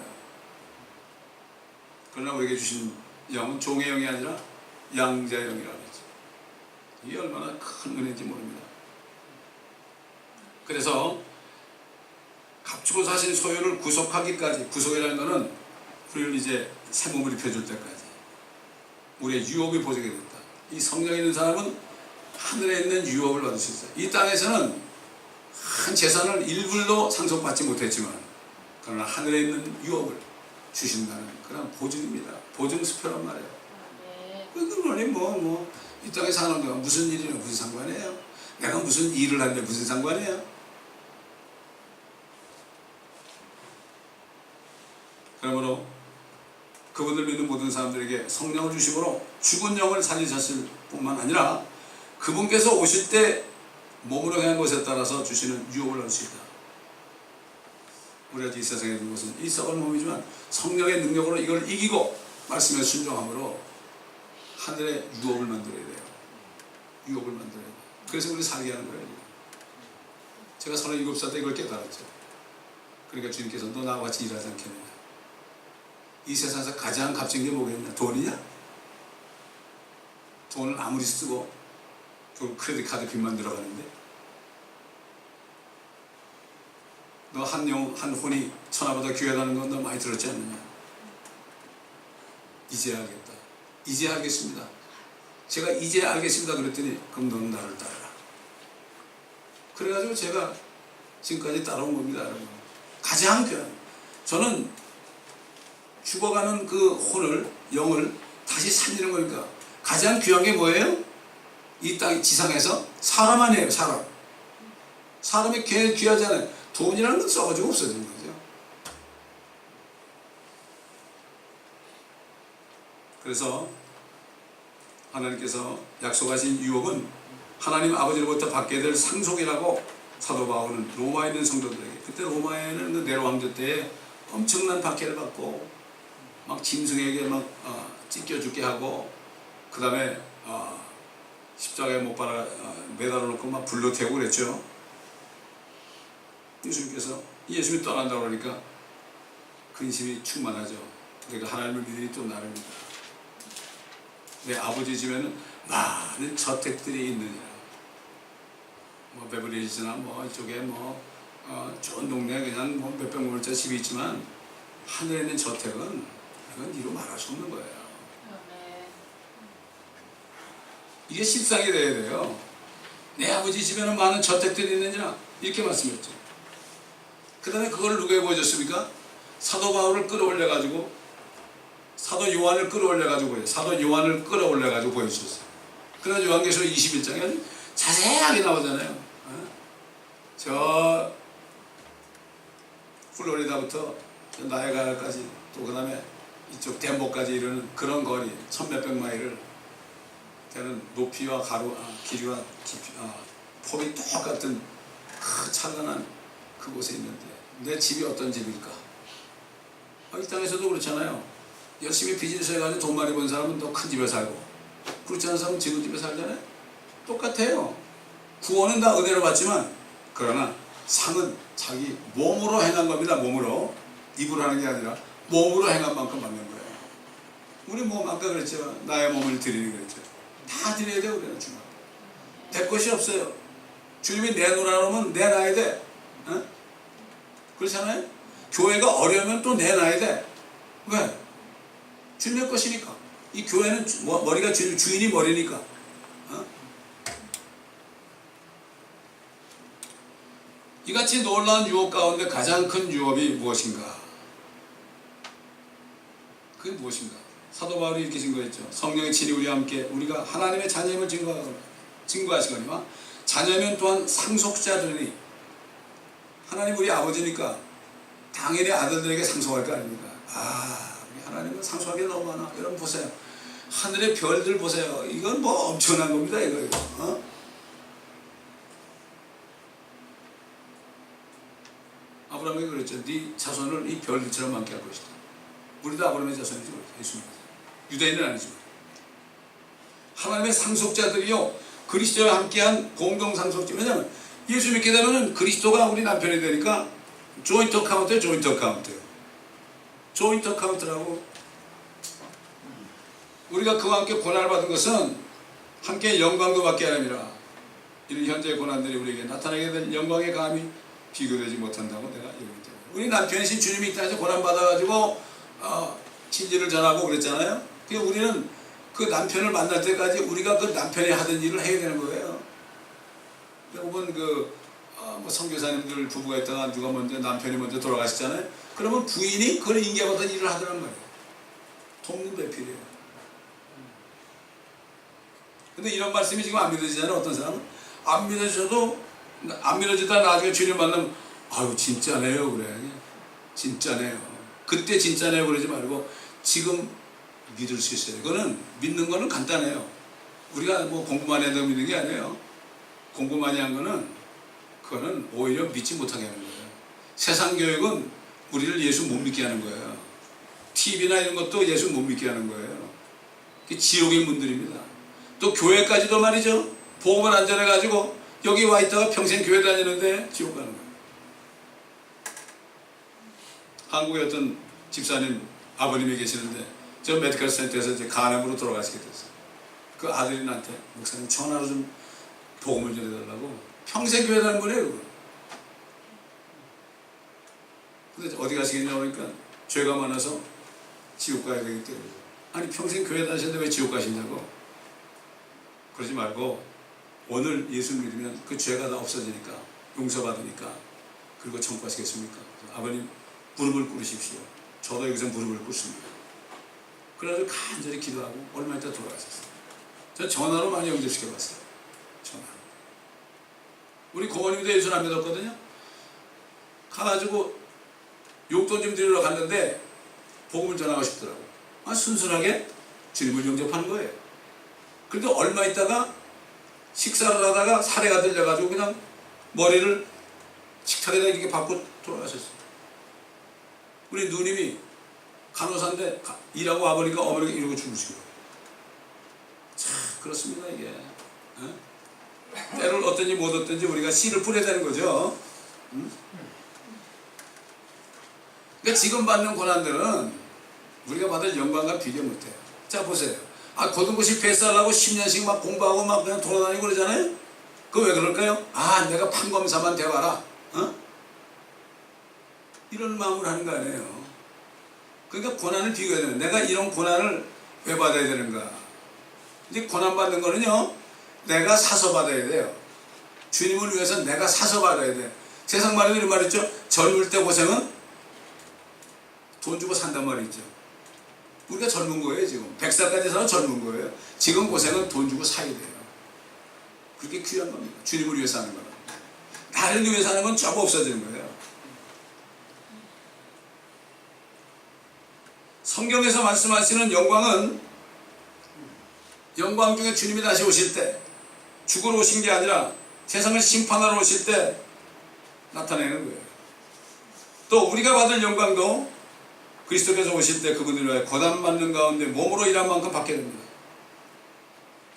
그러나 우리에게 주신 영은 종의 영이 아니라 양자의 영이라고 했죠. 이게 얼마나 큰 은혜인지 모릅니다. 그래서 값주고 사신 소유를 구속하기까지, 구속이라는 것은 우리를 이제 새 몸을 입혀줄 때까지 우리의 유업이 보증이 됐다. 이 성령에 있는 사람은 하늘에 있는 유업을 받을 수 있어요. 이 땅에서는 한 재산을 일불도 상속받지 못했지만 그러나 하늘에 있는 유업을 주신다는 그런 보증입니다. 보증수표란 말이에요. 그러니 이 땅에 사는 동안 무슨 일이나 무슨 상관이에요? 내가 무슨 일을 하는데 무슨 상관이에요? 그러므로 그분을 믿는 모든 사람들에게 성령을 주심으로 죽은 영을 살리셨을 뿐만 아니라 그분께서 오실 때 몸으로 행한 것에 따라서 주시는 유업을 할 수 있다. 우리가 이 세상에 있는 것은 이 썩은 몸이지만 성령의 능력으로 이걸 이기고 말씀에 순종함으로 하늘의 유업을 만들어야 돼요. 유업을 만들어야 돼요. 그래서 우리 살게 하는 거예요. 제가 37살 때 이걸 깨달았죠. 그러니까 주님께서 너 나와 같이 일하지 않겠느냐. 이 세상에서 가장 값진 게 뭐겠냐? 돈이냐? 돈을 아무리 쓰고 그 크레딧 카드 빚만 들어가는데 너 한 혼이 천하보다 귀하다는 건 너 많이 들었지 않느냐? 이제 알겠다. 이제 알겠습니다. 제가 이제 알겠습니다 그랬더니 그럼 너는 나를 따르라. 그래가지고 제가 지금까지 따라온 겁니다, 여러분. 가장 귀한, 저는 죽어가는 그 혼을, 영을 다시 살리는 거니까 가장 귀한 게 뭐예요? 이 땅 지상에서 사람 아니에요. 사람이 귀하잖아요. 돈이라는 건 써가지고 없어지는 거죠. 그래서 하나님께서 약속하신 유업은 하나님 아버지로부터 받게 될 상속이라고 사도 바울은 로마에 있는 성도들에게, 그때 로마에는 그 네로 황제 때에 엄청난 박해를 받고 막 짐승에게 막 찢겨 죽게 하고 그 다음에 십자가에 못 박아 매달아 놓고 막 불로 태우고 그랬죠. 예수님이 떠난다고 그러니까 근심이 충만하죠. 내가 하나님을 믿으니 또 나를 믿어. 내 아버지 집에는 많은 저택들이 있느니라. 뭐 베버리힐즈나 뭐 이쪽에 좋은 동네 그냥 몇백 건물짜리 집이 있지만 하늘에 있는 저택은 이건 이루 말할 수 없는 거예요. 이게 실상이 돼야 돼요. 내 아버지 집에는 많은 저택들이 있느니라 이렇게 말씀했죠. 그 다음에 그걸 누구에게 보여줬습니까? 사도 바울을 끌어올려가지고 사도 요한을 끌어올려가지고 보여주셨어요. 그래서 요한계시록 21장에 아주 자세하게 나오잖아요. 저 플로리다부터 나이아가라까지 또 그 다음에 이쪽 덴버까지 이르는 그런 거리 1000몇백 마일을 되는 높이와 길이와 깊이, 폭이 똑같은 찬란한 그곳에 있는데 내 집이 어떤 집일까? 이 땅에서도 그렇잖아요. 열심히 비즈니스 해가지고 돈 많이 번 사람은 더 큰 집에 살고 그렇지 않은 사람은 지금 집에 살잖아요. 똑같아요. 구원은 다 은혜로 받지만 그러나 상은 자기 몸으로 행한 겁니다. 몸으로. 입으로 하는 게 아니라 몸으로 행한 만큼 받는 거예요. 우리 몸 아까 그랬죠. 나의 몸을 드리는 그랬죠. 다 드려야 돼요. 우리는 주님. 될 것이 없어요. 주님이 내놓으라 그러면 내놔야 돼. 그렇잖아요. 교회가 어려우면 또 내놔야 돼. 왜? 주님의 것이니까. 이 교회는 머리가 주인이 머리니까. 이같이 놀라운 유업 가운데 가장 큰 유업이 무엇인가? 그게 무엇인가? 사도 바울이 이렇게 증거했죠. 성령의 친히 우리와 함께 우리가 하나님의 자녀임을 증거하시거니와 자녀면 또한 상속자들이 하나님 우리 아버지니까 당연히 아들들에게 상속할 거 아닙니까? 우리 하나님은 상속하기 너무 많아. 여러분 보세요. 하늘의 별들 보세요. 이건 뭐 엄청난 겁니다. 이거. 아브라함이 그랬죠. 네 자손을 이 별들처럼 많게 할 것이다. 우리도 아브라함의 자손이죠. 예수님. 유대인은 아니지만. 하나님의 상속자들이요. 그리스도와 함께한 공동 상속자. 왜냐하면 예수 믿게 되면 그리스도가 우리 남편이 되니까 조인트 어카운트예요. 조인트 어카운트라고. 우리가 그와 함께 고난을 받은 것은 함께 영광도 받게 아니라 이런 현재의 고난들이 우리에게 나타나게 될 영광의 감이 비교되지 못한다고 내가 여기기 때문에. 우리 남편이신 주님이 이 땅에서 고난받아가지고 진리를 전하고 그랬잖아요. 그러니까 우리는 그 남편을 만날 때까지 우리가 그 남편이 하던 일을 해야 되는 거예요. 여러분 뭐 선교사님들 부부가 있다가 누가 남편이 먼저 돌아가시잖아요. 그러면 부인이 그걸 인계받은 일을 하더란 말이에요. 돕는 배필이에요. 근데 이런 말씀이 지금 안 믿어지잖아요. 어떤 사람은 안 믿어지다 나중에 주님 만나면 아유 진짜네요 그래. 진짜네요. 그때 진짜네요 그러지 말고 지금 믿을 수 있어요. 이거는 믿는 거는 간단해요. 우리가 뭐 공부 많이 한다고 믿는 게 아니에요. 공부 많이 한 거는 그거는 오히려 믿지 못하게 하는 거예요. 세상 교육은 우리를 예수 못 믿게 하는 거예요. TV나 이런 것도 예수 못 믿게 하는 거예요. 지옥인 분들입니다. 또 교회까지도 말이죠. 복음을 안 전해가지고 여기 와 있다가 평생 교회 다니는데 지옥 가는 거예요. 한국의 어떤 집사님 아버님이 계시는데 저 메디컬 센터에서 이제 간암으로 돌아가시게 됐어요. 그 아들이 나한테 목사님 전화로 좀 복음을 전해달라고. 평생 교회 다니는 거예요. 근데 어디 가시겠냐고 하니까 죄가 많아서 지옥 가야 되기 때문에. 아니 평생 교회 다니셨는데 왜 지옥 가시냐고. 그러지 말고 오늘 예수 믿으면 그 죄가 다 없어지니까 용서받으니까 그리고 천국하시겠습니까? 아버님 무릎을 꿇으십시오. 저도 여기서 무릎을 꿇습니다. 그래가지고 간절히 기도하고 얼마 있다 돌아가셨어요. 저 전화로 많이 영접시켜봤어요. 전화로. 우리 고모님도 예수를 안 믿었거든요. 가가지고 용돈 좀 드리러 갔는데 복음을 전하고 싶더라고. 순순하게 주님을 영접하는 거예요. 그런데 얼마 있다가 식사를 하다가 사례가 들려가지고 그냥 머리를 식탁에다 이렇게 박고 돌아가셨어요. 우리 누님이 간호사인데 일하고 와보니까 어머니가 이러고 죽으시고. 참 그렇습니다 이게. 때를 어떤지 못 어떤지 우리가 씨를 뿌려야 되는 거죠. 그러니까 지금 받는 고난들은 우리가 받을 영광과 비교 못해요. 자 보세요. 고등고시 패스하려고 10년씩 막 공부하고 막 그냥 돌아다니고 그러잖아요. 그거 왜 그럴까요? 내가 판검사만 되어라. 이런 마음을 하는 거 아니에요. 그러니까 고난을 비교해야 되는. 내가 이런 고난을 왜 받아야 되는가? 이제 고난 받는 거는요, 내가 사서 받아야 돼요. 주님을 위해서 내가 사서 받아야 돼. 세상 말에도 이런 말 있죠. 젊을 때 고생은 돈 주고 산단 말이 있죠. 우리가 젊은 거예요 지금. 100살까지 살아 젊은 거예요. 지금 고생은 돈 주고 사야 돼요. 그렇게 귀한 겁니다. 주님을 위해서 하는 거는. 나를 위해서 하는 건 전부 없어지는 거예요. 성경에서 말씀하시는 영광은 영광 중에 주님이 다시 오실 때 죽으러 오신 게 아니라 세상을 심판하러 오실 때 나타내는 거예요. 또 우리가 받을 영광도 그리스도께서 오실 때 그분을 위하여 고난받는 가운데 몸으로 일한 만큼 받게 됩니다.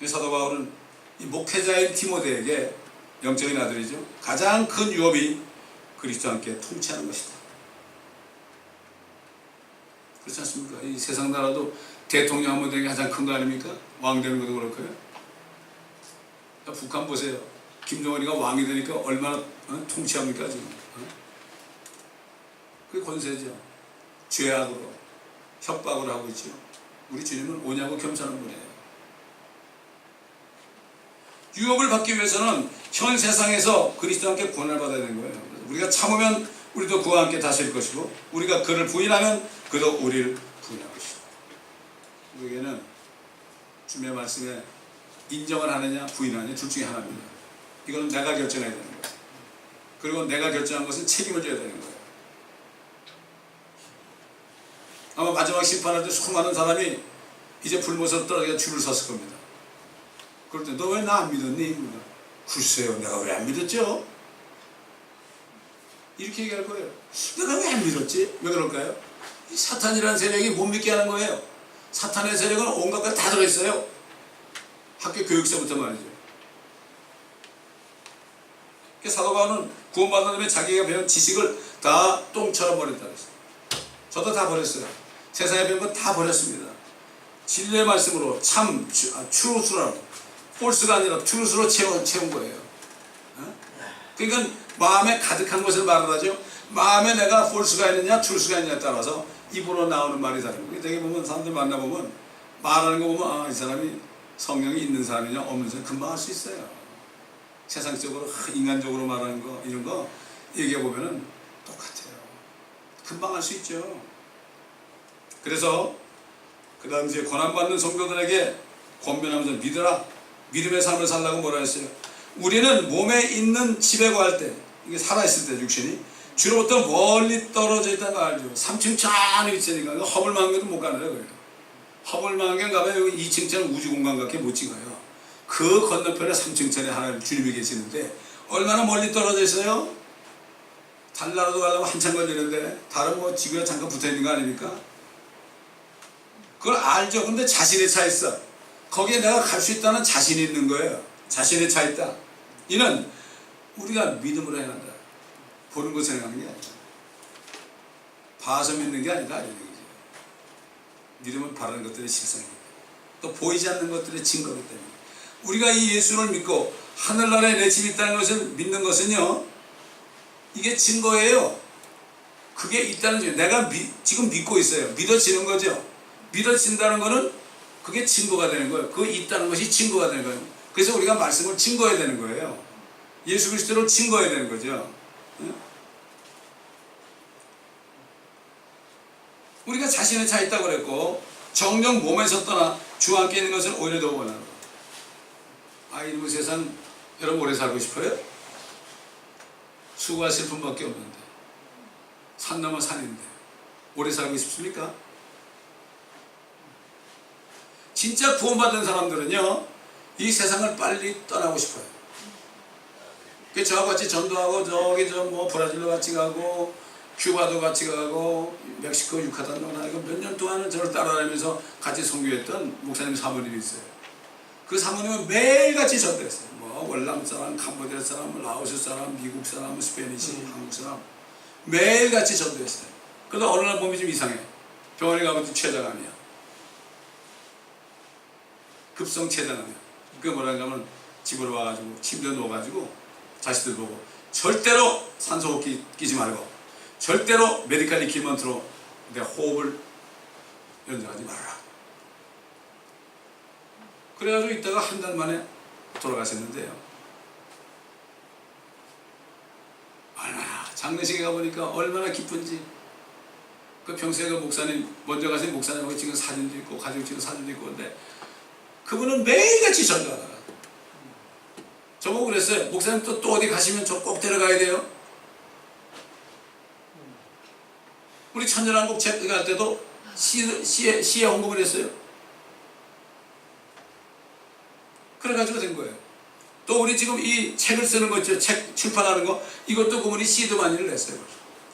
사도 바울은 이 목회자인 디모데에게 영적인 아들이죠. 가장 큰 유업이 그리스도와 함께 통치하는 것이다. 그렇지 않습니까? 이 세상 나라도 대통령 한번 되는 게 가장 큰 거 아닙니까? 왕 되는 것도 그럴 거예요. 북한 보세요. 김정은이가 왕이 되니까 얼마나 통치합니까 지금? 그게 권세죠. 죄악으로 협박을 하고 있죠. 우리 주님은 오냐고 겸손한 분이에요. 유업을 받기 위해서는 현 세상에서 그리스도와 함께 고난을 받아야 되는 거예요. 우리가 참으면 우리도 그와 함께 다스릴 것이고, 우리가 그를 부인하면 그도 우리를 부인할 것이다. 우리에게는 주님의 말씀에 인정을 하느냐 부인하느냐 둘 중에 하나입니다. 이거는 내가 결정해야 되는 거예요. 그리고 내가 결정한 것은 책임을 져야 되는 거예요. 아마 마지막 심판할 때 수많은 사람이 이제 불못으로 떨어져 줄을 섰을 겁니다. 그럴 때 너 왜 나 안 믿었니? 글쎄요, 내가 왜 안 믿었죠? 이렇게 얘기할 거예요. 내가 왜 안 믿었지? 왜 그럴까요? 이 사탄이라는 세력이 못 믿게 하는 거예요. 사탄의 세력은 온갖 것 다 들어있어요. 학교 교육서부터 말이죠. 사도 바울은 구원받은 다음에 자기가 배운 지식을 다 똥처럼 버렸다고 했어요. 저도 다 버렸어요. 세상에 배운 건 다 버렸습니다. 진리의 말씀으로 참, 트루스로, 폴스가 아니라 트루스로 채운 거예요. 그러니까 마음에 가득한 것을 말하죠. 마음에 내가 폴스가 있느냐 트루스가 있느냐에 따라서 입으로 나오는 말이 다른 거예요. 되게 보면 사람들 만나보면 말하는 거 보면 이 사람이 성령이 있는 사람이냐 없는 사람이 금방 알 수 있어요. 세상적으로 인간적으로 말하는 거 이런 거 얘기해 보면은 똑같아요. 금방 알 수 있죠. 그래서 그 당시에 고난받는 성도들에게 권면하면서 믿어라. 믿음의 삶을 살라고 뭐라 했어요? 우리는 몸에 있는 집에 거할 때, 이게 살아있을 때 육신이 주로부터 멀리 떨어져 있다는 거 알죠? 3층 쫙 있으니까 허물망경도 못 가는 거예요. 허물망경 가면 여기 2층짜리 우주공간밖에 못 찍어요. 그 건너편에 3층짜리 하나님 주님이 계시는데 얼마나 멀리 떨어져 있어요? 달나라도 가려면 한참 걸리는데 다른 뭐 지구에 잠깐 붙어있는 거 아닙니까? 그걸 알죠. 근데 자신의 차 있어. 거기에 내가 갈 수 있다는 자신이 있는 거예요. 자신의 차 있다. 이는 우리가 믿음으로 행한다. 보는 것을 행하는 게 아니다. 봐서 믿는 게 아니다. 이런 얘기죠. 믿음은 바라는 것들의 실상입니다. 또 보이지 않는 것들의 증거이기 때문에 우리가 이 예수를 믿고 하늘나라에 내 집이 있다는 것을 믿는 것은요, 이게 증거예요. 그게 있다는 거예요. 내가 지금 믿고 있어요. 믿어지는 거죠. 믿어진다는 거는 그게 증거가 되는 거예요. 그게 있다는 것이 증거가 되는 거예요. 그래서 우리가 말씀을 증거해야 되는 거예요. 예수 그리스도를 증거해야 되는 거죠. 우리가 자신의 차 있다고 그랬고 정령 몸에서 떠나 주와 함께 있는 것을 오히려 더 원하는 거예요. 이놈의 세상 여러분 오래 살고 싶어요? 수고와 슬픔밖에 없는데 산 넘어 산인데 오래 살고 싶습니까? 진짜 구원받은 사람들은요, 이 세상을 빨리 떠나고 싶어요. 저와 같이 전도하고 저기 브라질로 같이 가고 큐바도 같이 가고 멕시코 유카탄도 가고 몇 년 동안은 저를 따라다니면서 같이 선교했던 목사님 사모님이 있어요. 그 사모님은 매일같이 전도했어요. 월남 사람, 캄보디아 사람, 라오스 사람, 미국 사람, 스페니시, 한국 사람 매일같이 전도했어요. 그러다 어느 날 몸이 좀 이상해. 병원에 가면 췌장암이야. 급성 췌장암이야. 그게 뭐라는 하면 집으로 와가지고 침대에 누워가지고 자식들 보고 절대로 산소호흡기 끼지 말고 절대로 메디컬 이퀴먼트로 내 호흡을 연주하지 말아라. 그래가지고 이따가 한 달 만에 돌아가셨는데요. 장례식에 가보니까 얼마나 기쁜지. 그 평소에 그 목사님, 먼저 가신 목사님하고 찍은 사진도 있고 가지고 찍은 사진도 있고 근데 그분은 매일같이 전도하다가 저보고 그랬어요. 목사님 또 어디 가시면 저 꼭 데려가야 돼요. 우리 천년왕국 갈 때도 시에 헌금을 했어요. 그래가지고 된 거예요. 또 우리 지금 이 책을 쓰는 거 있죠. 책 출판하는 거 이것도 그분이 시드마니를 냈어요.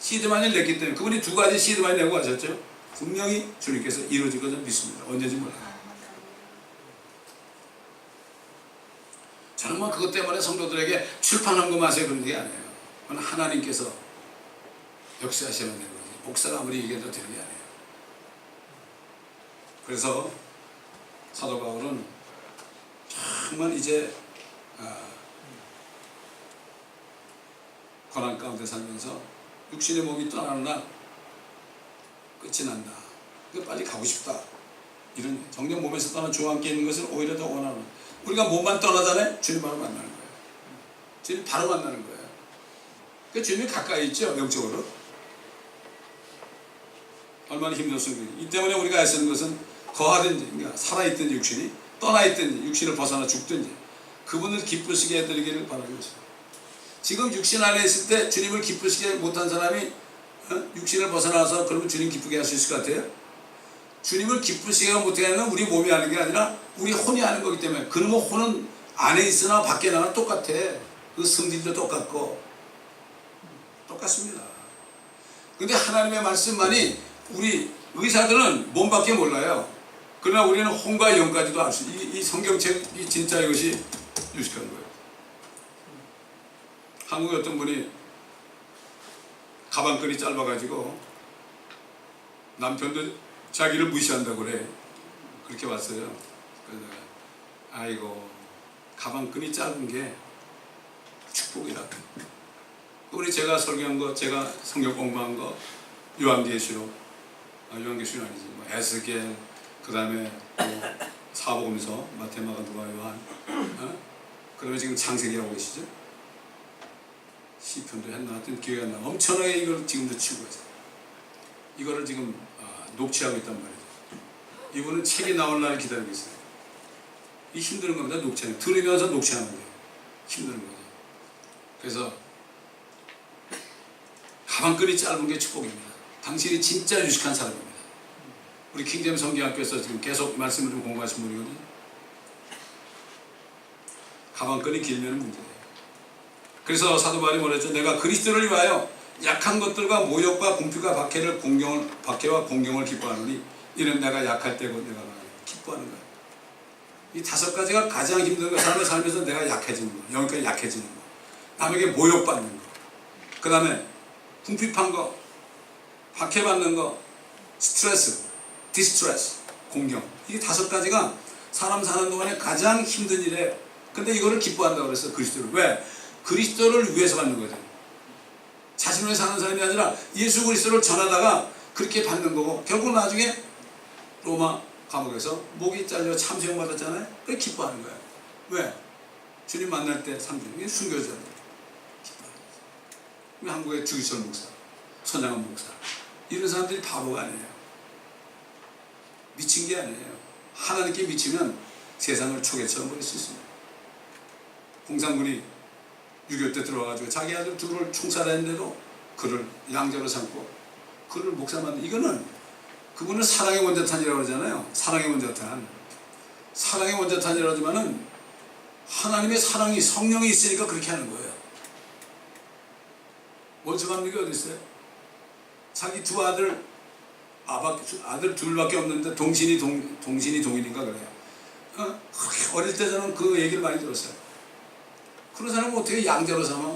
시드마니를 냈기 때문에 그분이 2가지 시드마니 내고 가셨죠. 분명히 주님께서 이루어질 것을 믿습니다. 언제지 몰라요. 저는 그것 때문에 성도들에게 출판헌금 하세요 그런 게 아니에요. 그건 하나님께서 역사하시면 되는 거지. 목사가 아무리 얘기해도 되는 게 아니에요. 그래서 사도 바울은 정말 이제 고난 가운데 살면서 육신의 몸이 떠나는 날 끝이 난다. 빨리 가고 싶다. 이런 정녕 몸에서 떠난 주와 함께 있는 것을 오히려 더 원하는. 우리가 몸만 떠나잖아요. 주님 바로 만나는 거예요. 주님 바로 만나는 거예요. 그 주님이 가까이 있죠. 영적으로. 얼마나 힘들었습니까? 이 때문에 우리가 애쓰는 것은 거하든지 그러니까 살아있든지 육신이 떠나있든지 육신을 벗어나 죽든지 그분을 기쁘시게 해드리기를 바라고 있습니다. 지금 육신 안에 있을 때 주님을 기쁘시게 못한 사람이 육신을 벗어나서 그러면 주님 기쁘게 할 수 있을 것 같아요? 주님을 기쁘시게 못하게 하는 건 우리 몸이 하는 게 아니라 우리 혼이 하는 거기 때문에 그러면 혼은 안에 있으나 밖에 나가나 똑같아. 그 성질도 똑같고 똑같습니다. 근데 하나님의 말씀만이 우리 의사들은 몸밖에 몰라요. 그러나 우리는 혼과 영까지도 알 수 있어요. 이 성경책이 진짜 이것이 유식한 거예요. 한국에 어떤 분이 가방끈이 짧아가지고 남편도 자기를 무시한다고 그래. 그렇게 왔어요. 그래서 아이고 가방끈이 짧은 게 축복이라. 우리 제가 설교한 거, 제가 성경 공부한 거 요한계시록, 요한계시록 아니지, 에스겔, 그 다음에 사복음서, 마태, 마가, 누가, 요한, 그 다음에 지금 창세기 하고 계시죠? 시편도 했나 하여튼 기회가 나. 엄청나게 이걸 지금도 치고 있어요. 이거를 지금 녹취하고 있단 말이죠. 이분은 책이 나올 날을 기다리고 있어요. 이 힘든 겁니다. 녹취하는. 들으면서 녹취하는 거예요. 힘든 거죠. 그래서 가방끈이 짧은 게 축복입니다. 당신이 진짜 유식한 사람입니다. 우리 킹제임스 성경학교에서 지금 계속 말씀을 좀 공부하신 분이거든요. 가방끈이 길면 문제예요. 그래서 사도 바울이 뭐랬죠? 내가 그리스도를 위하여 약한 것들과 모욕과 궁핍과 박해와 공경을 기뻐하노니 이는 내가 약할 때고 내가 기뻐하는 거예요. 이 5가지가 가장 힘든 거. 삶을 살면서 내가 약해지는 거, 영까지 약해지는 거, 남에게 모욕받는 거, 그 다음에 궁핍한 거, 박해받는 거, 스트레스, 디스트레스, 공경. 이게 5가지가 사람 사는 동안에 가장 힘든 일이에요. 근데 이거를 기뻐한다고 그랬어요. 그리스도를. 왜? 그리스도를 위해서 받는 거죠. 자신을 사는 사람이 아니라 예수 그리스도를 전하다가 그렇게 받는 거고, 결국 나중에 로마 감옥에서 목이 잘려 참수형 받았잖아요. 그래 기뻐하는 거예요. 왜? 주님 만날 때 3주. 이게 순교자들 기뻐하는 거죠. 한국의 주기철 목사, 손양원 목사, 이런 사람들이 바보가 아니에요. 미친 게 아니에요. 하나님께 미치면 세상을 초계처럼 버릴 수 있습니다. 공산군이 6.25 때 들어와가지고 자기 아들 둘을 총살했는데도 그를 양자로 삼고 그를 목사 만든, 이거는 그분은 사랑의 원자탄이라고 그러잖아요. 사랑의 원자탄. 사랑의 원자탄이라고 하지만은 하나님의 사랑이, 성령이 있으니까 그렇게 하는 거예요. 원수감독이 어디 있어요? 자기 두 아들, 아들 둘밖에 없는데 동신이 동인인가 그래요. 어릴 때 저는 그 얘기를 많이 들었어요. 그런 사람은 어떻게 양자로 삼아?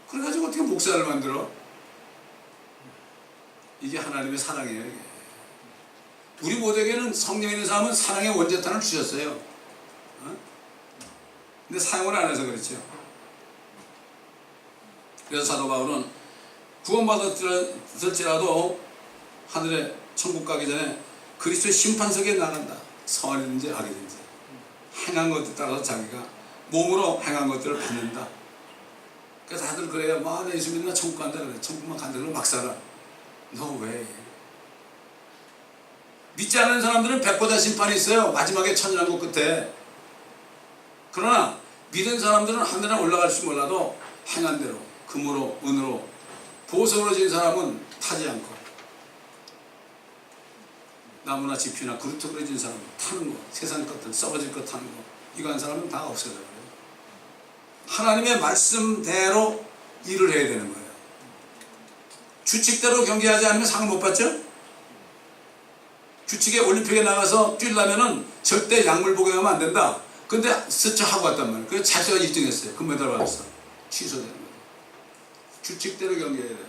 그래가지고 어떻게 목사를 만들어? 이게 하나님의 사랑이에요. 이게. 우리 모두에게는 성령 있는 사람은 사랑의 원자탄을 주셨어요. 근데 사용을 안 해서 그렇죠. 그래서 사도 바울은 구원받았을지라도 하늘에 천국 가기 전에 그리스도의 심판석에 나간다. 선이든지 악이든지 행한 것들 따라서 자기가 몸으로 행한 것들을 받는다. 그래서 다들 그래요. 내 예수 믿으면 천국 간다 그래. 천국만 간다 그러면 막 살아. 너 왜? 믿지 않는 사람들은 백보자 심판이 있어요. 마지막에 천년왕국 끝에. 그러나 믿은 사람들은 하늘에 올라갈지 몰라도 행한 대로 금으로 은으로 보석으로 진 사람은 타지 않고, 나무나 지피나 그루터 그려진 사람은 타는 거, 세상 것들 썩어질 것 타는 거, 이거 한 사람은 다 없어져요. 하나님의 말씀대로 일을 해야 되는 거예요. 규칙대로 경기하지 않으면 상을 못 받죠? 규칙에 올림픽에 나가서 뛰려면은 절대 약물 복용하면 안 된다. 근데 스쳐 하고 왔단 말이에요. 그래서 자기가 1등 했어요. 금메달 받았어. 취소되는 거예요. 규칙대로 경기해야 돼요.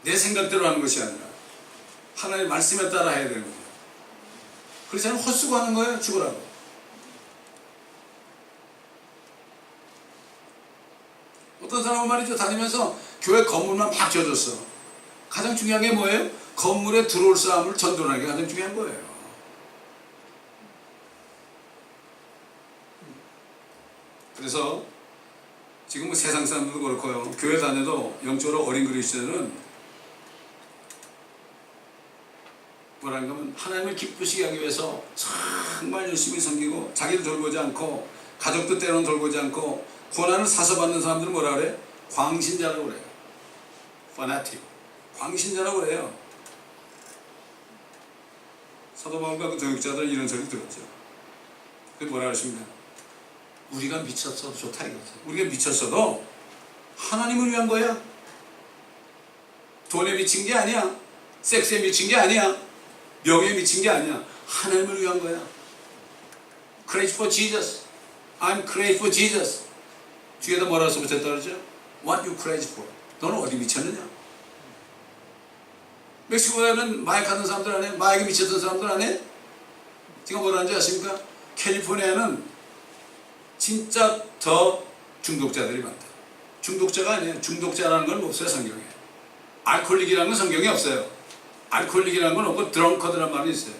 내 생각대로 하는 것이 아니라 하나님의 말씀에 따라 해야 되는 거예요. 그래서 헛수고하는 거예요. 죽으라고. 어떤 사람은 말이죠. 다니면서 교회 건물만 막 지어줬어. 가장 중요한 게 뭐예요? 건물에 들어올 사람을 전도하는 게 가장 중요한 거예요. 그래서 지금 뭐 세상 사람들도 그렇고요. 교회 다녀도 영적으로 어린 그리스도인은 뭐라는 가면 하나님을 기쁘시게 하기 위해서 정말 열심히 섬기고 자기를 돌보지 않고 가족도 때로는 돌보지 않고 고난을 사서 받는 사람들은 뭐라 그래? 광신자라고 그래요. 파나틱. 광신자라고 그래요. 사도 바울과 그 교육자들은 이런 소리 들었죠. 그게 뭐라 하십니까? 우리가 미쳤어도 좋다 이거죠. 우리가 미쳤어도 하나님을 위한 거야. 돈에 미친 게 아니야. 섹스에 미친 게 아니야. 명예에 미친 게 아니야. 하나님을 위한 거야. Crazy for Jesus. I'm crazy for Jesus. 뒤에다 뭐라고 써붙였다 그러죠? What you crazy for? 너는 어디 미쳤느냐? 멕시코에는 마약 하는 사람들 안 해? 마약에 미쳤던 사람들 안 해? 지금 뭐라 하는지 아십니까? 캘리포니아는 진짜 더 중독자들이 많다. 중독자가 아니에요. 중독자라는 건 없어요, 성경에. 알코올릭이라는 건 성경에 없어요. 알코올릭이라는 건 없고 드렁커드란 말이 있어요.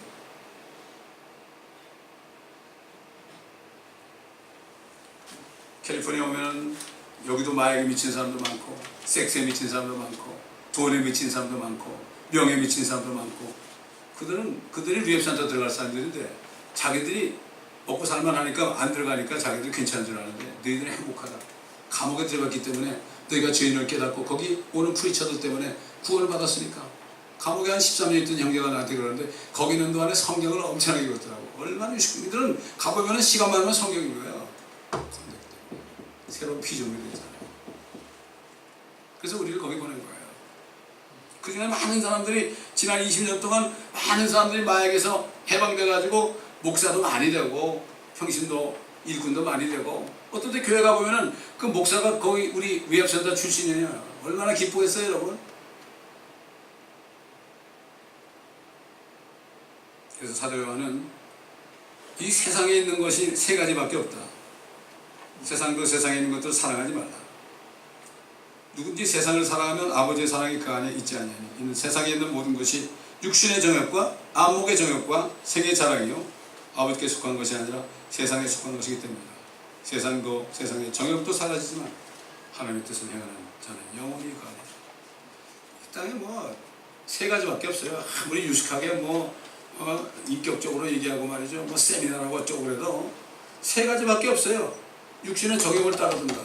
캘리포니아 오면 여기도 마약에 미친 사람도 많고 섹스에 미친 사람도 많고 돈에 미친 사람도 많고 명예에 미친 사람도 많고, 그들이 리앱센터 들어갈 사람들인데 자기들이 먹고 살만하니까 안 들어가니까 자기들이 괜찮은 줄 아는데 너희들은 행복하다. 감옥에 들어갔기 때문에 너희가 죄인을 깨닫고 거기 오는 프리처들 때문에 구원을 받았으니까. 감옥에 한 13년 있던 형제가 나한테 그러는데 거기 있는 동안에 성경을 엄청나게 읽었더라고. 얼마나 유식해. 이들은 가보면 시간만 하면 성경인 거예요. 새로운 피조물이 되잖아요. 그래서 우리를 거기 보낸 거예요. 그 중에 많은 사람들이 지난 20년 동안 많은 사람들이 마약에서 해방돼가지고 목사도 많이 되고 평신도 일꾼도 많이 되고, 어떤 때 교회 가보면은 그 목사가 거기 우리 위압센터 출신이에요. 얼마나 기쁘겠어요 여러분. 그래서 사도 요한은 이 세상에 있는 것이 세 가지밖에 없다. 세상도 세상에 있는 것들을 사랑하지 말라. 누군지 세상을 사랑하면 아버지의 사랑이 그 안에 있지 아니하니 이는 세상에 있는 모든 것이 육신의 정욕과 안목의 정욕과 생의 자랑이요 아버지께 속한 것이 아니라 세상에 속한 것이기 때문이다. 세상도 세상의 정욕도 사라지지만 하나님의 뜻을 행하는 자는 영원히 그 안에. 이 땅에 뭐 세 가지밖에 없어요. 아무리 유식하게 인격적으로 얘기하고 말이죠. 세미나라고 어쩌고 그래도 세 가지밖에 없어요. 육신의 정욕을 따르든가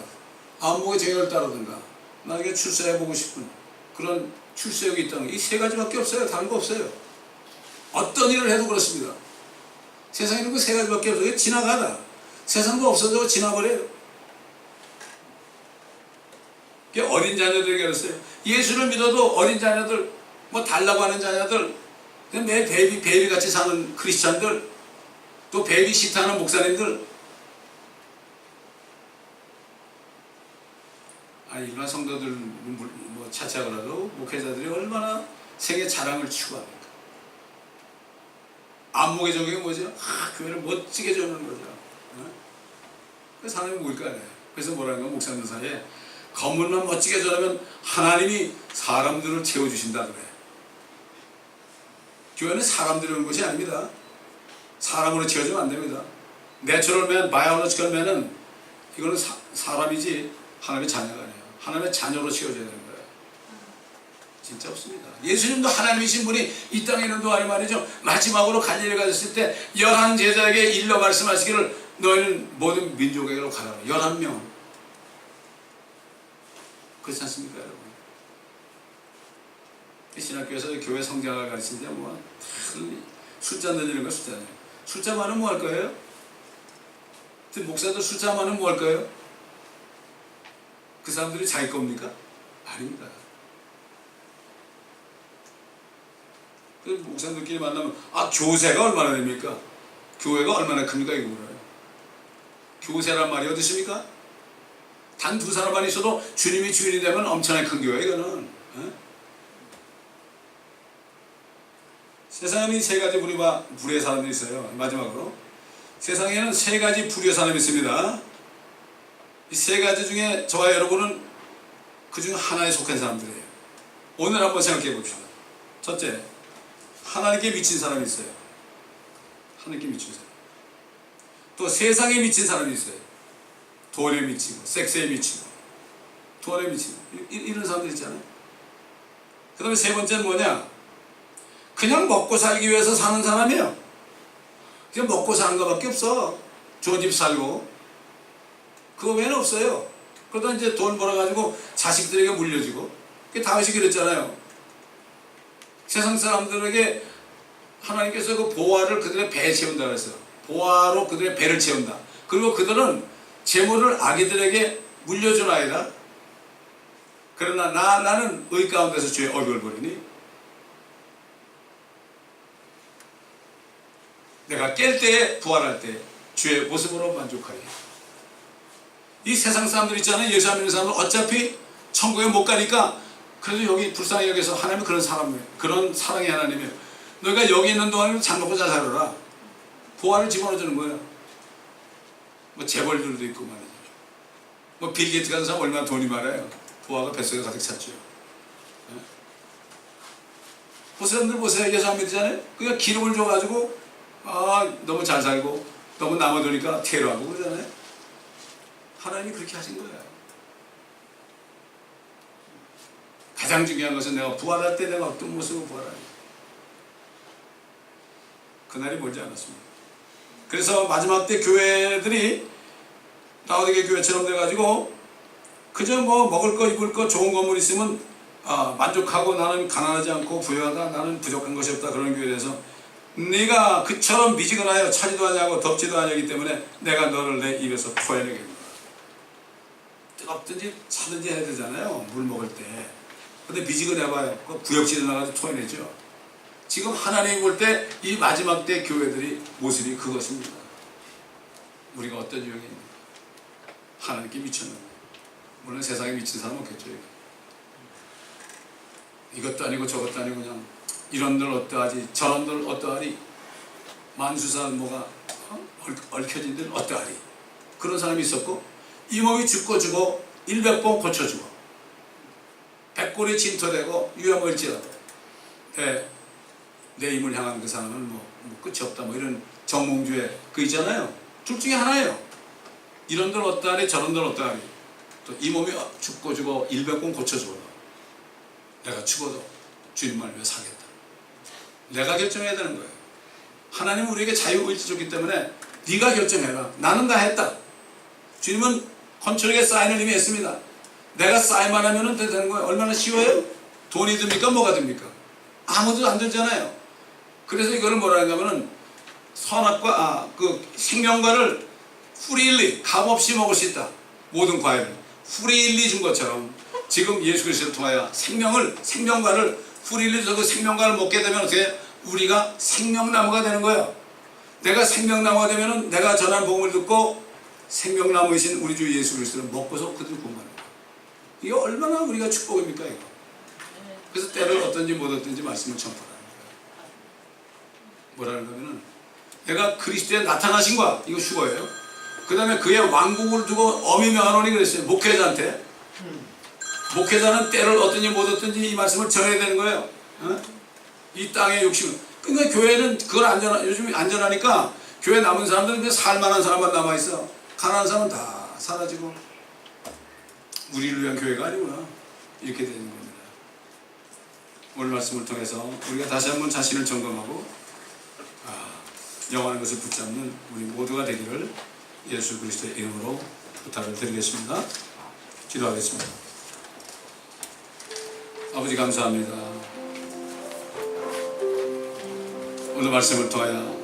안목의 정욕을 따르든가 나에게 출세해보고 싶은 그런 출세욕이 있다는 이 세 가지밖에 없어요. 다른 거 없어요. 어떤 일을 해도 그렇습니다. 세상에는 그 세 가지밖에 없어요. 지나가다. 세상도 없어져 지나버려요. 어린 자녀들에게 그랬어요. 예수를 믿어도 어린 자녀들 달라고 하는 자녀들 매 베이비같이 사는 크리스찬들 또 베이비시트하는 목사님들 일반 성도들 차차고라도 목회자들이 얼마나 생애 자랑을 추구합니까? 안목의 정욕이 뭐죠? 교회를 멋지게 조는 거죠. 그래서 하나님이 뭘까? 그래서 뭐라는 거 목사님들 사이에 건물만 멋지게 전하면 하나님이 사람들을 채워주신다 그래. 교회는 사람들이 오는 것이 아닙니다. 사람으로 채워주면 안 됩니다. 내추럴맨, 바이올로지컬맨은 이거는 사람이지 하나님의 자녀가 아니에요. 하나님의 자녀로 채워져야 되는 거예요. 진짜 없습니다. 예수님도 하나님이신 분이 이 땅에 있는 동안에 말이죠. 마지막으로 갈릴리 가셨을 때 11 제자에게 일러 말씀하시기를 너희는 모든 민족에게로 가라. 11명. 그렇지 않습니까 여러분? 신학교에서 교회 성장을 가르치는데 숫자 늘리는 거 숫자예요. 숫자 많으면 뭐 할 거예요? 목사도 숫자 많으면 뭐 할 거예요? 그 사람들이 자기 겁니까? 아닙니다. 그 목사님들끼리 만나면 교세가 얼마나 됩니까? 교회가 얼마나 큽니까? 이거 물어요. 교세란 말이 어디 있습니까? 단 두 사람만 있어도 주님이 주인이 되면 엄청나게 큰 교회 이거는. 세상에는 세 가지 부류의 사람들이 있어요. 마지막으로 세상에는 세 가지 부류의 사람이 있습니다. 이 세 가지 중에 저와 여러분은 그 중 하나에 속한 사람들이에요. 오늘 한번 생각해 봅시다. 첫째, 하나님께 미친 사람이 있어요. 하나님께 미친 사람. 또 세상에 미친 사람이 있어요. 돈에 미치고 섹스에 미치고 돈에 미치고 이런 사람들 있잖아요. 그 다음에 세 번째는 뭐냐? 그냥 먹고 살기 위해서 사는 사람이에요. 그냥 먹고 사는 것밖에 없어. 좋은 집 살고 그거 외에는 없어요. 그러다 이제 돈 벌어가지고 자식들에게 물려주고 다윗이 그랬잖아요. 세상 사람들에게 하나님께서 그 보화를 그들의 배에 채운다 그랬어요. 보화로 그들의 배를 채운다. 그리고 그들은 재물을 아기들에게 물려준 아이다. 그러나 나는 의 가운데서 주의 얼굴을 보리니 내가 깰 때에 부활할 때 주의 모습으로 만족하리. 이 세상 사람들 있잖아요. 예수 안 믿는 사람은 어차피 천국에 못 가니까 그래도 여기 불쌍히 여기서 하나님은 그런 사람이에요. 그런 사랑의 하나님이에요. 너희가 여기 있는 동안에는 잘 먹고 잘 살아라. 부활을 집어넣어 주는 거예요. 재벌들도 있고 말이죠. 빌 게이츠 같은 사람 얼마나 돈이 많아요. 부활가 뱃속에 가득 찼죠. 그 사람들 보세요. 예수 안 믿잖아요. 그러니까 기름을 줘가지고 너무 잘 살고 너무 남아도니까 테러하고 그러잖아요. 하나님이 그렇게 하신 거예요. 가장 중요한 것은 내가 부활할 때 내가 어떤 모습으로 부활하냐. 그날이 멀지 않았습니다. 그래서 마지막 때 교회들이 라오디게 교회처럼 돼가지고 그저 먹을 거 입을 거 좋은 건물 있으면 만족하고 나는 가난하지 않고 부유하다 나는 부족한 것이 없다 그런 교회에 대해서 네가 그처럼 미지근하여 차지도 아니하고 덥지도 아니하기 때문에 내가 너를 내 입에서 토해내겠다. 뜨겁든지 차든지 해야 되잖아요. 물 먹을 때. 근데 미지근해봐요. 구역질을 나가지고 토해내죠. 지금 하나님이 볼 때 이 마지막 때 교회들이 모습이 그것입니다. 우리가 어떤 유형입니까? 하나님께 미쳤는데. 물론 세상에 미친 사람은 없겠죠. 이것도 아니고 저것도 아니고 그냥 이런들 어떠하지 저런들 어떠하리 만수산 뭐가 얽혀진 데는 어떠하리. 그런 사람이 있었고, 이 몸이 죽고 죽어 100번 고쳐주고, 백골이 진토되고 유염을지라도 내 힘을 향한 그 사람은 뭐 끝이 없다, 뭐 이런 정몽주의 그 있잖아요. 둘 중에 하나예요. 이런들 어떠하리 저런들 어떠하리. 또 이 몸이 죽고 죽어 100번 고쳐주거든. 내가 죽어도 주님을 위해 살겠다. 내가 결정해야 되는 거예요. 하나님은 우리에게 자유의지 줬기 때문에 네가 결정해라. 나는 다 했다. 주님은 컨트롤에 사인을 이미 했습니다. 내가 사인만 하면 되는 거예요. 얼마나 쉬워요? 돈이 듭니까? 뭐가 듭니까? 아무도 안 들잖아요. 그래서 이거를 뭐라 하냐면은 선악과 그 생명과를 프리일리 값없이 먹을 수 있다. 모든 과일을 프리일리 준 것처럼 지금 예수 그리스도를 통하여 생명과를 프리일리 줘서 생명과를 먹게 되면 어떻게 우리가 생명나무가 되는 거예요. 내가 생명나무가 되면은 내가 전한 복음을 듣고 생명나무이신 우리 주 예수 그리스도를 먹고서 그들 구원하는 거예요. 이게 얼마나 우리가 축복입니까 이거. 그래서 때를 어떤지 못 어떤지 말씀을 전파하는 거예요. 뭐라는 거면은 내가 그리스도에 나타나신 거야. 이거 휴거예요. 그 다음에 그의 왕국을 두고 어미 명하노니 그랬어요. 목회자한테. 목회자는 때를 어떤지 못 어떤지 이 말씀을 전해야 되는 거예요. 어? 이 땅의 욕심은. 그러니까 교회는 그걸 요즘 안전하니까 교회 남은 사람들은 그냥 살만한 사람만 남아있어. 가난한 사람은 다 사라지고 우리를 위한 교회가 아니구나. 이렇게 되는 겁니다. 오늘 말씀을 통해서 우리가 다시 한번 자신을 점검하고 영원한 것을 붙잡는 우리 모두가 되기를 예수 그리스도의 이름으로 부탁을 드리겠습니다. 기도하겠습니다. 아버지 감사합니다. 오늘 말씀을 통하여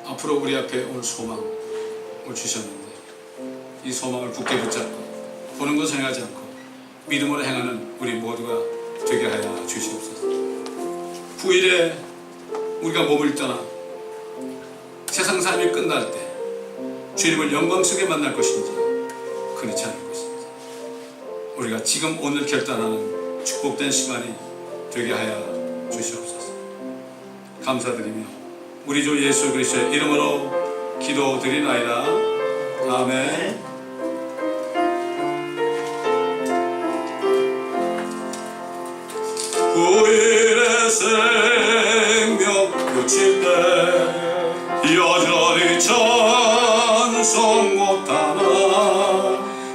앞으로 우리 앞에 올 소망을 주셨는데 이 소망을 굳게 붙잡고 보는 것을 행하지 않고 믿음으로 행하는 우리 모두가 되게 하여 주시옵소서. 후일에 우리가 몸을 떠나 세상 삶이 끝날 때 주님을 영광 속에 만날 것인지 그렇지 않을 것인지 우리가 지금 오늘 결단하는 축복된 시간이 되게 하여 주시옵소서. 감사드리며 우리 주 예수 그리스도의 이름으로 기도드리나이다. 아멘. 후일의 생명 끝일 때 여전히 찬송 못하나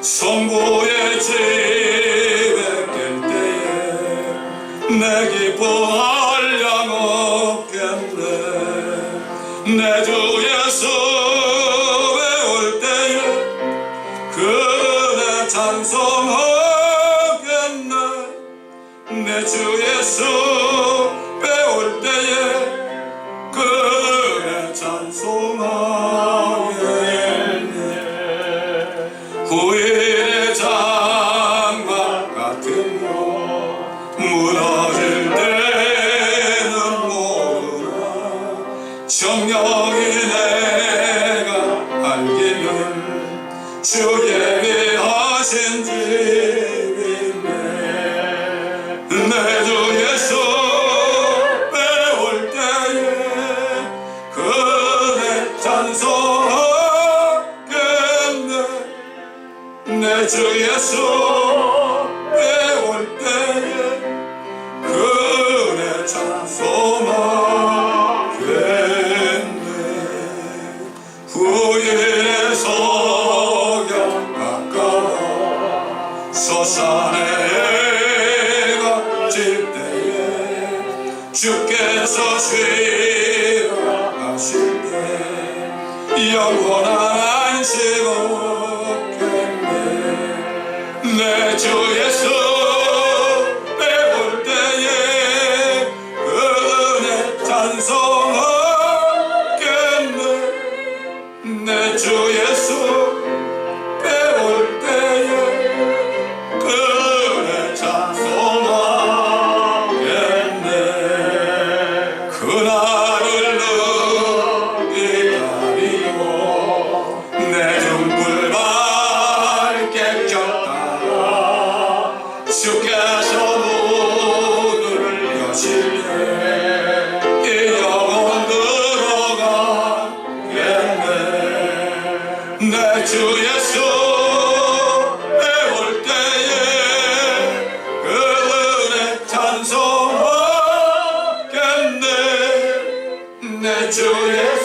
성부의 집에 깰 때에 내 기쁨 한량 없겠네. 내 주 예수 배울 때에 그대 찬송하겠네. 내 주 예수 배울 때에 그래 찬송하겠네. 후일의 장막 같은 거 무너질 때는 모르나 정령이 내가 알기는 주에게 하신 집이네. 내 주 예수 배울 때에 그대 찬송하겠네. 내 주 예수 배울 때에 그대 찬송하겠네. 후일의 소경 가까워 서산에 해가 질 때에 주께서 쉬라 하실 때 영원한 안식 얻겠네. 내 주 예수 배울 때에 은혜 찬송하겠네. 내 주 예수 배울 때에 은혜 찬송하겠네. 그날을 기다리고 내 등불 밝게 켰다가 주께서 문을 여실 때 이 영혼 들어가 주 예수 배울 때에 그 은혜 찬송하겠네. 내 주 예수